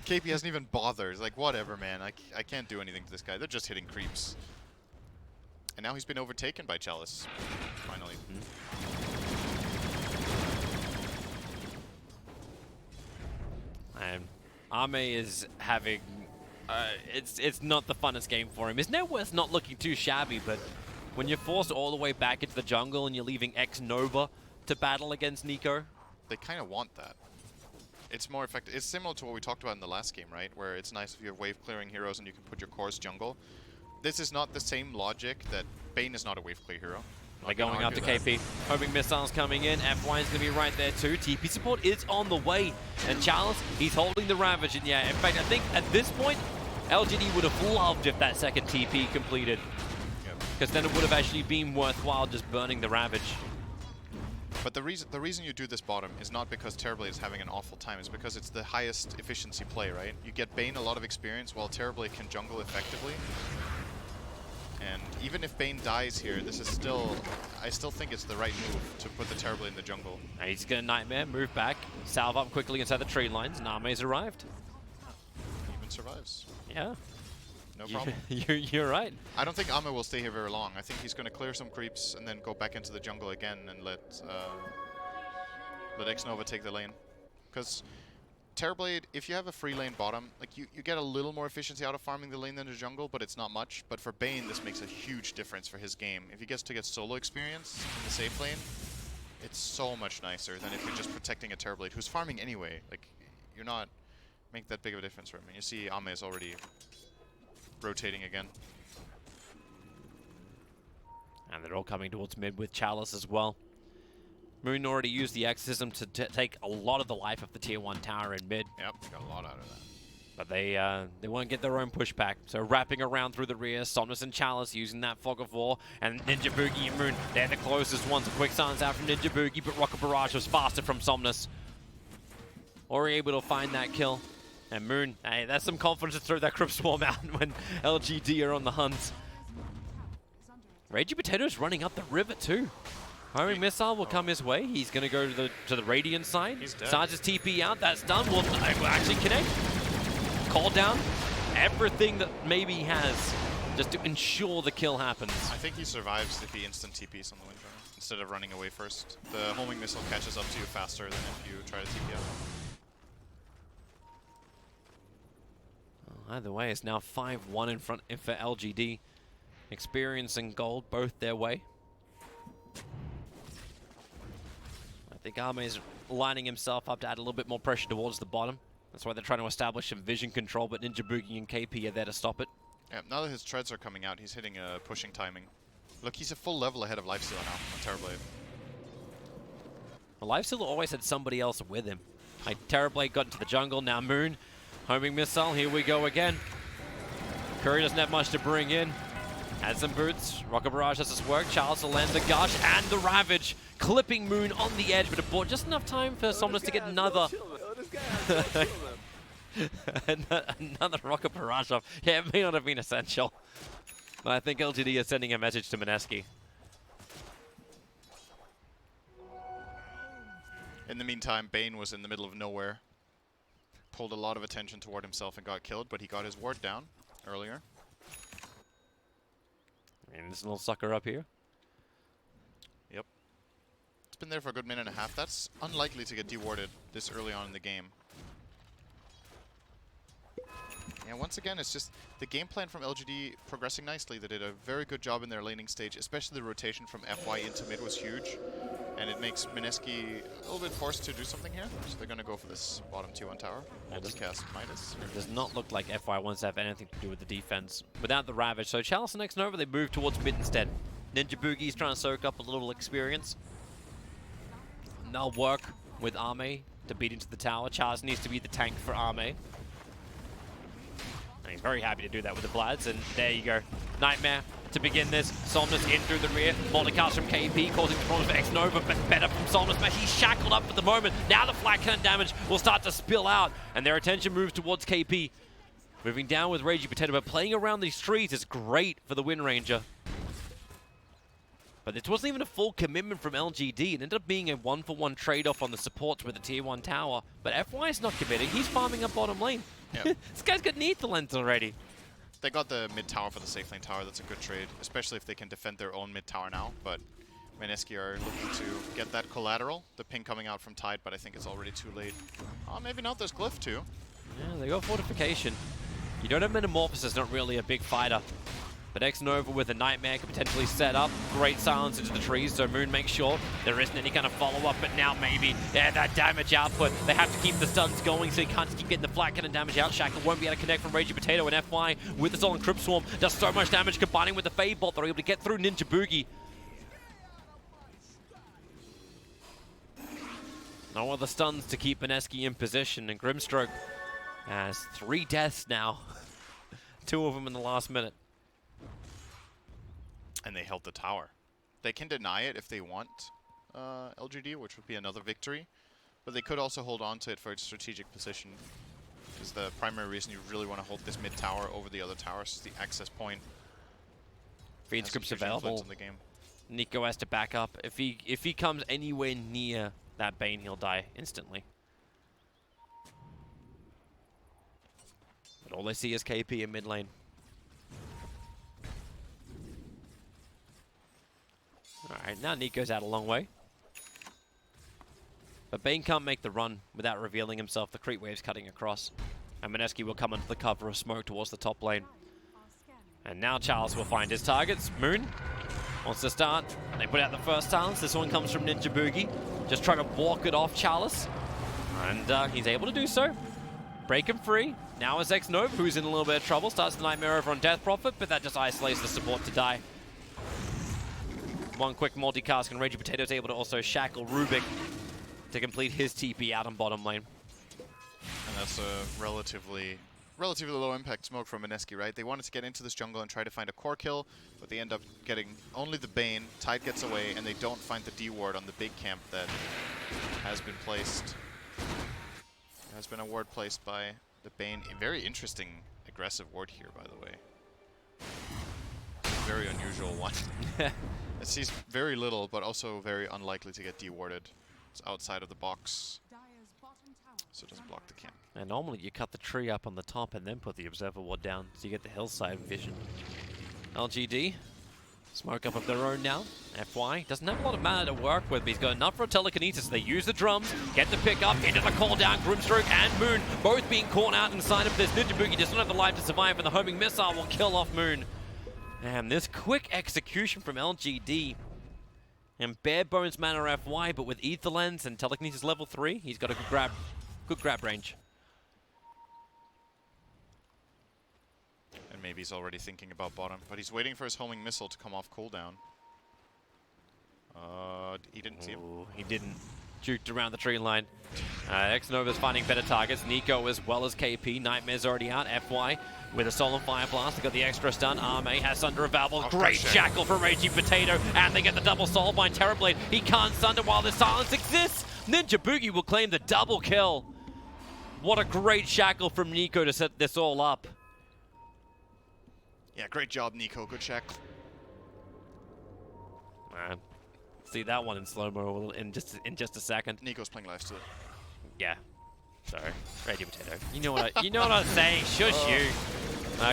KP hasn't even bothered. It's like, whatever, man. I can't do anything to this guy. They're just hitting creeps. And now he's been overtaken by Chalice, finally. And Ame is having... it's not the funnest game for him. His net worth's not looking too shabby, but when you're forced all the way back into the jungle and you're leaving ex-Nova to battle against Nico... They kind of want that. It's more effective. It's similar to what we talked about in the last game, right? Where it's nice if you have wave-clearing heroes and you can put your cores jungle. This is not the same logic that Bane is not a wave-clear hero. They're going after KP. Homing missiles coming in. FY is going to be right there too. TP support is on the way. And Chalice, he's holding the Ravage. And yeah, in fact, I think at this point, LGD would have loved if that second TP completed. Because then it would have actually been worthwhile just burning the Ravage. But the reason you do this bottom is not because Terrorblade is having an awful time. It's because it's the highest efficiency play, right? You get Bane a lot of experience while Terrorblade can jungle effectively. And even if Bane dies here, this is still... I still think it's the right move to put the Terrorblade in the jungle. And he's going to Nightmare, move back, salve up quickly inside the tree lines. Name's arrived. Even survives. Yeah. No problem. You're right. I don't think Ame will stay here very long. I think he's going to clear some creeps and then go back into the jungle again and let X-Nova take the lane. Because Terrorblade, if you have a free lane bottom, like you get a little more efficiency out of farming the lane than the jungle, but it's not much. But for Bane, this makes a huge difference for his game. If he gets to get solo experience in the safe lane, it's so much nicer than if you're just protecting a Terrorblade who's farming anyway. Like, you're not making that big of a difference for him. And you see Ame is already rotating again. And they're all coming towards mid with Chalice as well. Moon already used the Exorcism to take a lot of the life of the Tier 1 tower in mid. Yep, got a lot out of that. But they won't get their own pushback. So wrapping around through the rear, Somnus and Chalice using that Fog of War. And Ninja Boogie and Moon, they're the closest ones. A quick silence out from Ninja Boogie, but Rocket Barrage was faster from Somnus. Or able to find that kill. And Moon, hey, that's some confidence to throw that Crypt Swarm out when LGD are on the hunt. Ragey Potato's running up the river too. Homing missile will come his way. He's going to go to the Radiant side. Starts his TP out. That's done. Will actually connect. Call down everything that maybe he has just to ensure the kill happens. I think he survives if he instant TPs on the Windrunner instead of running away first. The homing missile catches up to you faster than if you try to TP out. Either way, it's now 5-1 in front for LGD. Experience and gold both their way. I think Ame is lining himself up to add a little bit more pressure towards the bottom. That's why they're trying to establish some vision control, but Ninja Boogie and KP are there to stop it. Yeah, now that his treads are coming out, he's hitting a pushing timing. Look, he's a full level ahead of Lifesteal now on Terrorblade. Well, Lifesteal always had somebody else with him. Like Terrorblade got into the jungle, now Moon. Homing missile, here we go again. Curry doesn't have much to bring in. Had some boots. Rocket Barrage does his work. Charles will land the Gush and the Ravage, clipping Moon on the edge, but it bought just enough time for Somnus to get another. Another Rocket Barrage off. Yeah, it may not have been essential. But I think LGD is sending a message to Mineski. In the meantime, Bane was in the middle of nowhere. Pulled a lot of attention toward himself and got killed, but he got his ward down earlier. And this little sucker up here. Yep. It's been there for a good minute and a half. That's unlikely to get dewarded this early on in the game. Yeah, once again, it's just the game plan from LGD progressing nicely. They did a very good job in their laning stage, especially the rotation from FY into mid was huge. And it makes Mineski a little bit forced to do something here. So they're going to go for this bottom T1 tower. Multicast Midas. It does not look like FY wants to have anything to do with the defense without the Ravage. So Chalice and X-Nova, they move towards mid instead. Ninja Boogie's trying to soak up a little experience. And they'll work with Ame to beat into the tower. Chalice needs to be the tank for Ame. And he's very happy to do that with the Vlads. And there you go. Nightmare to begin this. Somnus in through the rear. Mordecast from KP causing problems for X-Nova, but better from Somnus. But he's shackled up for the moment. Now the flat cannon damage will start to spill out, and their attention moves towards KP. Moving down with Ragey Potato, but playing around these trees is great for the Wind Ranger. But this wasn't even a full commitment from LGD. It ended up being a 1-for-1 trade-off on the supports with the tier 1 tower. But FY is not committing. He's farming up bottom lane. Yep. This guy's got Neath lens already. They got the mid tower for the safe lane tower. That's a good trade, especially if they can defend their own mid tower now. But Mineski are looking to get that collateral. The ping coming out from Tide, but I think it's already too late. Oh, maybe not. There's Glyph too. Yeah, they got Fortification. You don't have Metamorphosis, not really a big fighter. But X-Nova with a Nightmare could potentially set up. Great silence into the trees, so Moon makes sure there isn't any kind of follow-up, but now maybe. Yeah, that damage output. They have to keep the stuns going, so he can't keep getting the flat cannon damage out. Shackle won't be able to connect from Ragey Potato, and FY with the Stolen Crypt Swarm does so much damage, combining with the Fade Bolt. They're able to get through Ninja Boogie. No other stuns to keep Mineski in position, and Grimstroke has 3 deaths now. 2 of them in the last minute. And they held the tower. They can deny it if they want LGD, which would be another victory. But they could also hold on to it for its strategic position. Is the primary reason you really want to hold this mid tower over the other towers, is the access point. Feed Has a scripts huge influence available. in the game. Nico has to back up. If he comes anywhere near that Bane, he'll die instantly. But all they see is KP in mid lane. Alright, now Nico's out a long way. But Bane can't make the run without revealing himself. The creep wave's cutting across. And Mineski will come under the cover of smoke towards the top lane. And now Charles will find his targets. Moon wants to start. They put out the first silence. This one comes from Ninja Boogie. Just trying to walk it off Charles. And he's able to do so. Break him free. Now is X-Nova, who's in a little bit of trouble. Starts the Nightmare over on Death Prophet, but that just isolates the support to die. One quick multicast, and Ragey Potato is able to also shackle Rubik to complete his TP out on bottom lane. And that's a relatively low impact smoke from Mineski, right? They wanted to get into this jungle and try to find a core kill, but they end up getting only the Bane. Tide gets away, and they don't find the D ward on the big camp that has been placed. There has been a ward placed by the Bane. A very interesting aggressive ward here, by the way. Very unusual one. It sees very little, but also very unlikely to get dewarded. It's outside of the box, so it doesn't block the camp. And normally you cut the tree up on the top and then put the observer ward down, so you get the hillside vision. LGD, smoke up of their own now. FY doesn't have a lot of mana to work with, but he's got enough for a telekinesis. They use the drums, get the pick up, into the call down. Grimstroke and Moon both being caught out inside of this. Ninja Boogie does not have the life to survive, and the homing missile will kill off Moon. And this quick execution from LGD. And bare bones mana FY, but with Ether Lens and telekinesis level 3, he's got a good grab range. And maybe he's already thinking about bottom, but he's waiting for his homing missile to come off cooldown. He didn't see him. He didn't. Juked around the tree line. X-Nova's finding better targets. Nico as well as KP. Nightmare's already out. FY with a Solemn Fire Blast. They got the extra stun. Arme has Sunder available. Oh, great shit. shackle from Ragey Potato. And they get the double Soul Bind Terrorblade. He can't Sunder while the silence exists. Ninja Boogie will claim the double kill. What a great shackle from Nico to set this all up. Yeah, great job, Nico. Good check. Man, see that one in slow-mo in just a second. Nico's playing live still. Yeah. Sorry. Ragey Potato. You know what I'm saying. Shush you.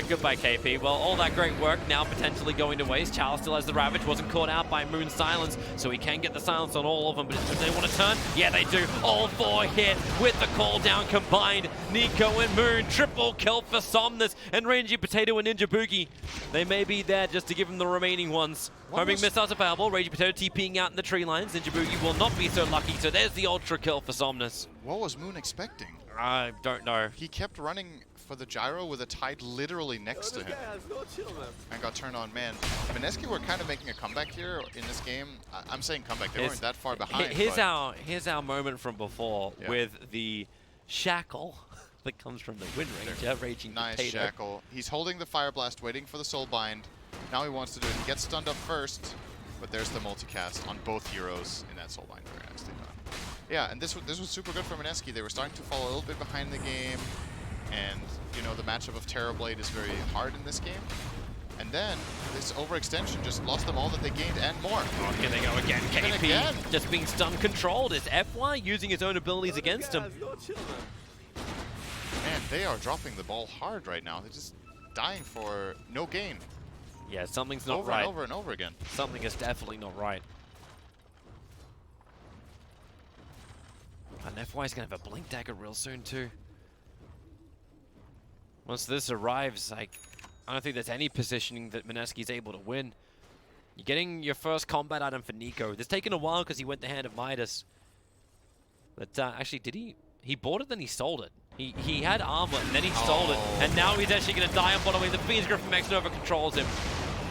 Goodbye, KP. Well, all that great work now potentially going to waste. Charles still has the Ravage. Wasn't caught out by Moon's silence, so he can get the silence on all of them. But if they want to turn, yeah, they do. All 4 hit with the call down combined. Nico and Moon. Triple kill for Somnus and Ragey Potato and Ninja Boogie. They may be there just to give him the remaining ones. Homing missiles available. Ragey Potato TPing out in the tree lines. Ninja Boogie will not be so lucky, so there's the ultra kill for Somnus. What was Moon expecting? I don't know. He kept running for the gyro with a Tide literally next to him. And got turned on. Man, Mineski were kind of making a comeback here in this game. I'm saying comeback. They weren't that far behind. Here's our moment from before with the shackle that comes from the Wind Ranger, Raging Nice Potato. shackle. He's holding the Fire Blast, waiting for the Soul Bind. Now he wants to do it. He gets stunned up first, but there's the multicast on both heroes in that Soulbind. Very nicely done. Yeah, and this was super good for Mineski. They were starting to fall a little bit behind the game, and you know the matchup of Terrorblade is very hard in this game. And then this overextension just lost them all that they gained and more. Oh, here they go again. Even KP again. just being stun controlled. It's FY using his own abilities against him. Man, they are dropping the ball hard right now. They're just dying for no gain. Yeah, something's not Over right. and over and over again. Something is definitely not right. And FY's gonna have a blink dagger real soon too. Once this arrives, I don't think there's any positioning that Mineski's able to win. You're getting your first combat item for Nico. It's taken a while because he went the hand of Midas. But actually, did he? He bought it, then he sold it. He had armor, and then he sold it. And now he's actually going to die on bottom lane. The Phoenix Griffin Max Nova controls him.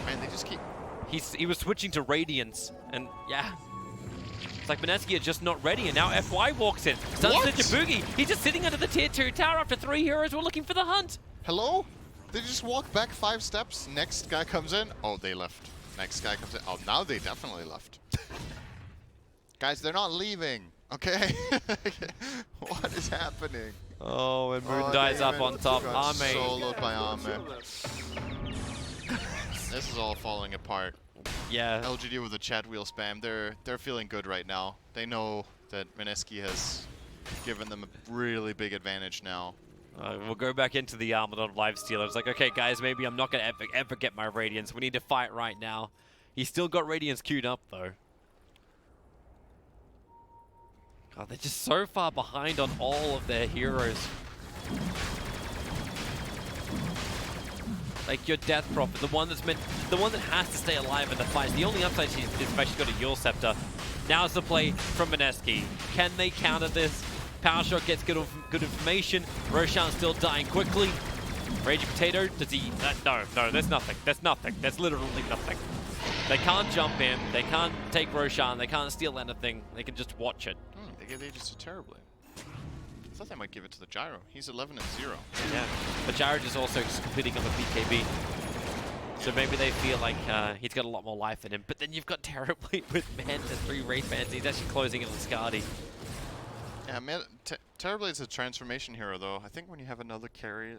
Man, they just keep... He was switching to Radiance, and yeah. It's like Mineski are just not ready, and now FY walks in. Stuns the Jabugi. He's just sitting under the tier 2 tower after 3 heroes were looking for the hunt. Hello? They just walk back 5 steps. Next guy comes in. Oh, they left. Next guy comes in. Oh, now they definitely left. Guys, they're not leaving. Okay? What is happening? Oh, and Moon dies up on top. Got Ame. soloed by Ame. This is all falling apart. Yeah. LGD with the chat wheel spam. They're feeling good right now. They know that Mineski has given them a really big advantage now. We'll go back into the Armored on lifesteal. It's like, okay, guys, maybe I'm not going to ever get my Radiance. We need to fight right now. He's still got Radiance queued up, though. God, they're just so far behind on all of their heroes. Like your Death Prophet, the one that has to stay alive in the fight. The only upside is actually got a Yule Scepter. Now's the play from Mineski. Can they counter this? Power Shot gets good information. Roshan's still dying quickly. Raging Potato, does he? No, there's nothing. There's nothing. There's literally nothing. They can't jump in. They can't take Roshan. They can't steal anything. They can just watch it. They gave Aegis to Terrorblade. I thought they might give it to the Gyro. He's 11 and 0. Yeah, but Jared is also competing on the BKB. So maybe they feel like he's got a lot more life in him. But then you've got Terrorblade with Manta, 3 Wraith Bands. He's actually closing it on Skadi. Yeah, man, Terrorblade's a transformation hero, though. I think when you have another carry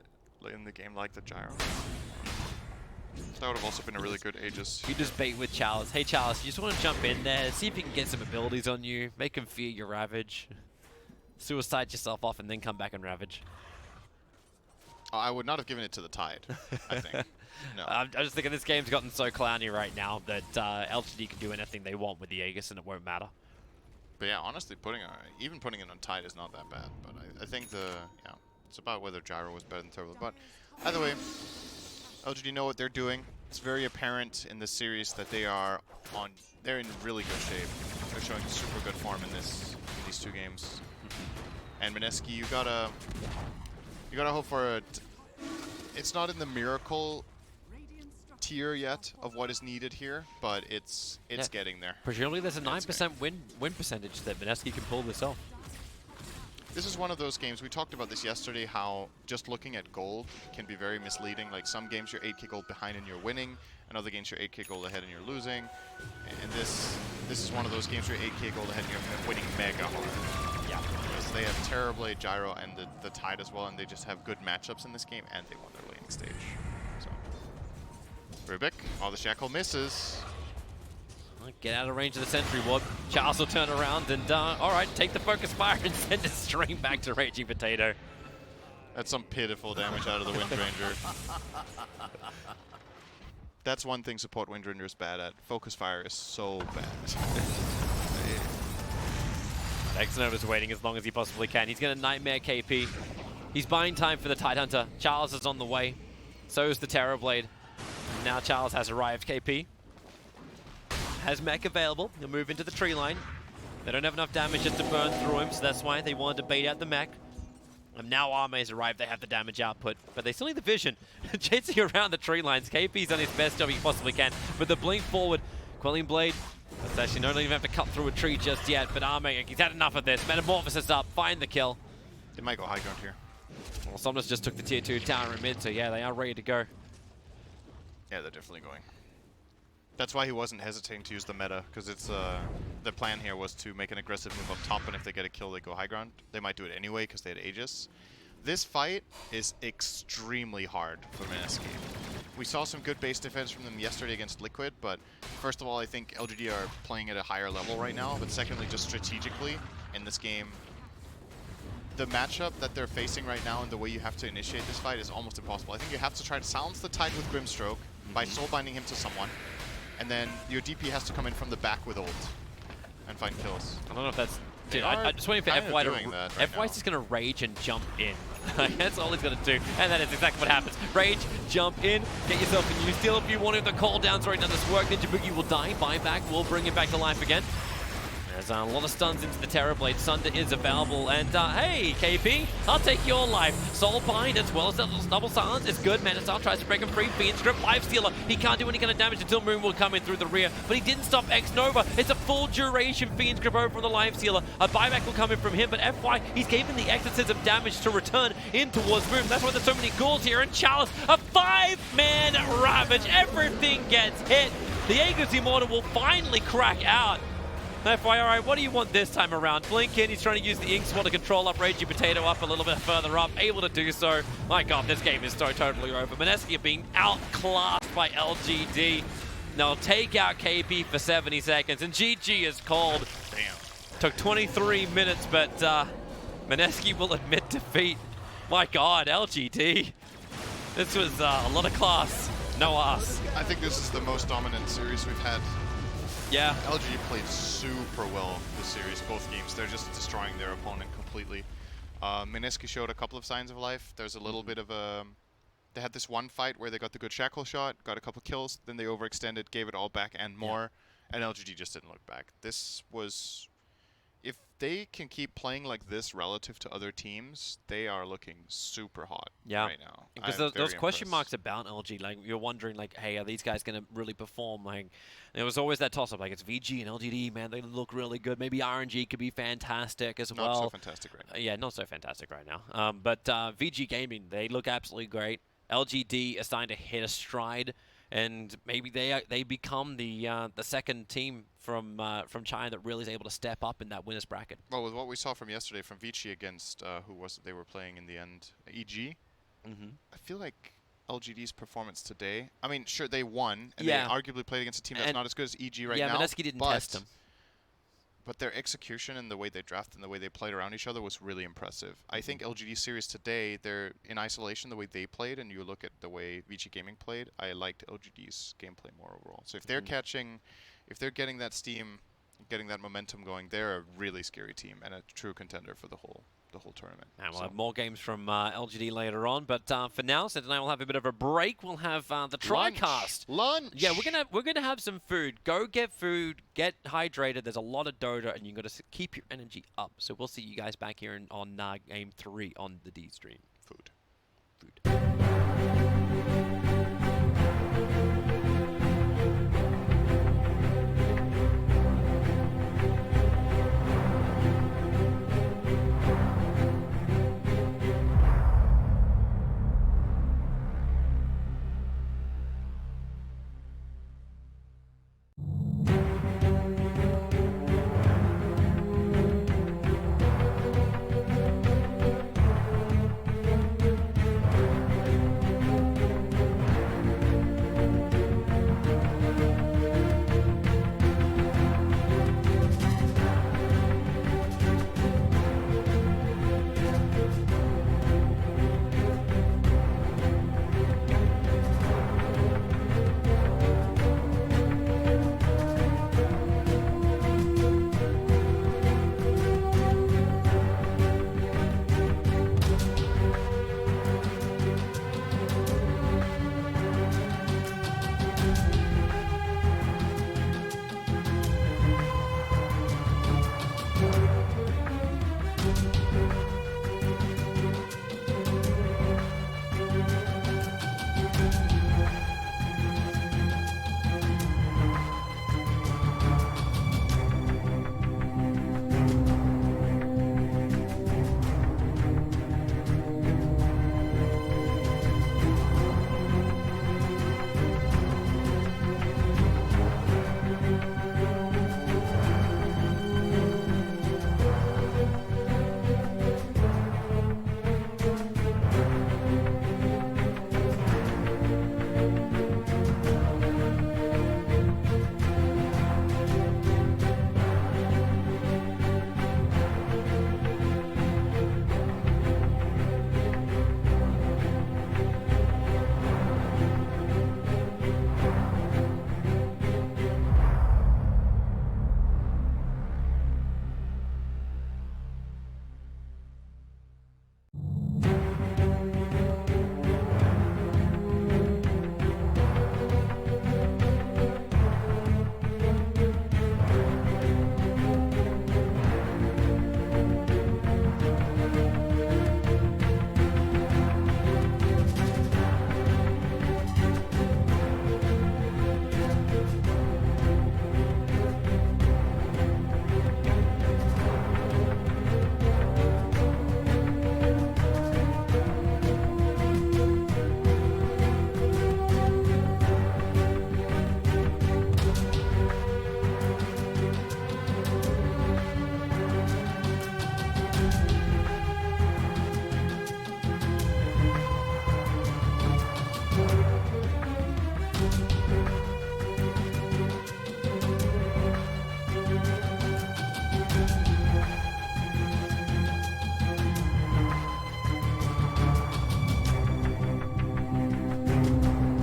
in the game like the Gyro, that would have also been a really good Aegis. You just bait with Chalice. Hey Chalice, you just want to jump in there, see if you can get some abilities on you, make him fear your Ravage. Suicide yourself off and then come back and Ravage. Oh, I would not have given it to the Tide, I think. No. I'm just thinking this game's gotten so clowny right now that LGD can do anything they want with the Aegis and it won't matter. But yeah, honestly, even putting it on Tide is not that bad. But I think it's about whether Gyro was better than Turbo. But either way, LGD know what they're doing. It's very apparent in this series that they're in really good shape. They're showing super good form in these 2 games. And Mineski, you gotta hope for it's not in the miracle tier yet of what is needed here, but it's getting there. Presumably there's a 9% win percentage that Mineski can pull this off. This is one of those games, we talked about this yesterday, how just looking at gold can be very misleading. Like some games you're 8k gold behind and you're winning, and other games you're 8k gold ahead and you're losing. And this is one of those games where you're 8k gold ahead and you're winning mega hard. Yeah. Because they have Terrorblade, Gyro, and the Tide as well, and they just have good matchups in this game, and they won their laning stage. So, Rubik, the Shackle misses. Get out of range of the Sentry Ward. Charles will turn around and, alright, take the Focus Fire and send it straight back to Raging Potato. That's some pitiful damage out of the Wind Ranger. That's one thing support Wind Ranger is bad at. Focus Fire is so bad. X-Nova's waiting as long as he possibly can. He's going to Nightmare KP. He's buying time for the Tidehunter. Charles is on the way. So is the Terrorblade. Now Charles has arrived. KP has mech available. He'll move into the tree line. They don't have enough damage just to burn through him, so that's why they wanted to bait out the mech. And now Arme's arrived, they have the damage output, but they still need the vision. Chasing around the tree lines, KP's done his best job he possibly can. With the blink forward, Quelling Blade, that's actually not even have to cut through a tree just yet, but Arme, he's had enough of this. Metamorphosis up, find the kill. They might go high ground here. Well, Somnus just took the tier 2 tower in mid, so yeah, they are ready to go. Yeah, they're definitely going. That's why he wasn't hesitating to use the meta, because it's the plan here was to make an aggressive move up top, and if they get a kill, they go high ground. They might do it anyway because they had Aegis. This fight is extremely hard for Mineski. We saw some good base defense from them yesterday against Liquid, but first of all, I think LGD are playing at a higher level right now, but secondly, just strategically in this game, the matchup that they're facing right now and the way you have to initiate this fight is almost impossible. I think you have to try to silence the Tide with Grimstroke by soul binding him to someone, and then your DP has to come in from the back with ult and find kills. I don't know if that's... They Dude, are I'm just waiting for kinda FY to... doing that right FY's now. just going to rage and jump in. That's all he's going to do. And that is exactly what happens. Rage, jump in, get yourself a new steal if you want. If the cooldowns right now does work, Ninja Boogie will die. Buyback will bring him back to life again. There's a lot of stuns into the Terrorblade. Sunder is available. And hey, KP, I'll take your life. Soul Bind as well as double silence is good. Manastar tries to break him free. Fiend Script, Life Stealer. He can't do any kind of damage until Moon will come in through the rear. But he didn't stop X Nova. It's a full duration Fiend Script over from the Life Stealer. A buyback will come in from him. But FY, he's given the exorcism damage to return in towards Moon. That's why there's so many ghouls here. And Chalice, a 5-man Ravage. Everything gets hit. The Aegis Immortal will finally crack out. FY, alright, what do you want this time around? Blink in, he's trying to use the Ink Sword to control up Ragey Potato up a little bit further up, able to do so. My god, this game is so totally over. Mineski are being outclassed by LGD. They'll take out KP for 70 seconds, and GG is called. Damn. Took 23 minutes, but Mineski will admit defeat. My god, LGD. This was a lot of class, no ass. I think this is the most dominant series we've had. Yeah. LGD played super well this series, both games. They're just destroying their opponent completely. Mineski showed a couple of signs of life. There's a little bit of a... They had this one fight where they got the good shackle shot, got a couple kills, then they overextended, gave it all back and more, and LGD just didn't look back. This was... If they can keep playing like this relative to other teams, they are looking super hot right now. Because I'm those very question marks impressed. about LG, like you're wondering, like, hey, are these guys going to really perform? Like, there was always that toss-up, like it's VG and LGD, man, they look really good. Maybe RNG could be fantastic as well. Not so fantastic right now. Yeah, not so fantastic right now. But VG Gaming, they look absolutely great. LGD is starting to hit a stride, and maybe they become the second team from China that really is able to step up in that winners bracket. Well, with what we saw from yesterday from Vici against, who was it they were playing in the end? EG? I feel like LGD's performance today, I mean, sure, they won, and they arguably played against a team that's not as good as EG right now. Yeah, Mineski didn't test them. But their execution and the way they drafted and the way they played around each other was really impressive. I think LGD series today, they're in isolation the way they played, and you look at the way VG Gaming played, I liked LGD's gameplay more overall. So if they're if they're getting that steam, getting that momentum going, they're a really scary team and a true contender for the whole tournament. And we'll have more games from LGD later on, but for now, so tonight we'll have a bit of a break. We'll have the TriCast. Lunch! Yeah, we're gonna have some food. Go get food, get hydrated. There's a lot of Dota, and you got to keep your energy up. So we'll see you guys back here on Game 3 on the D stream. Food.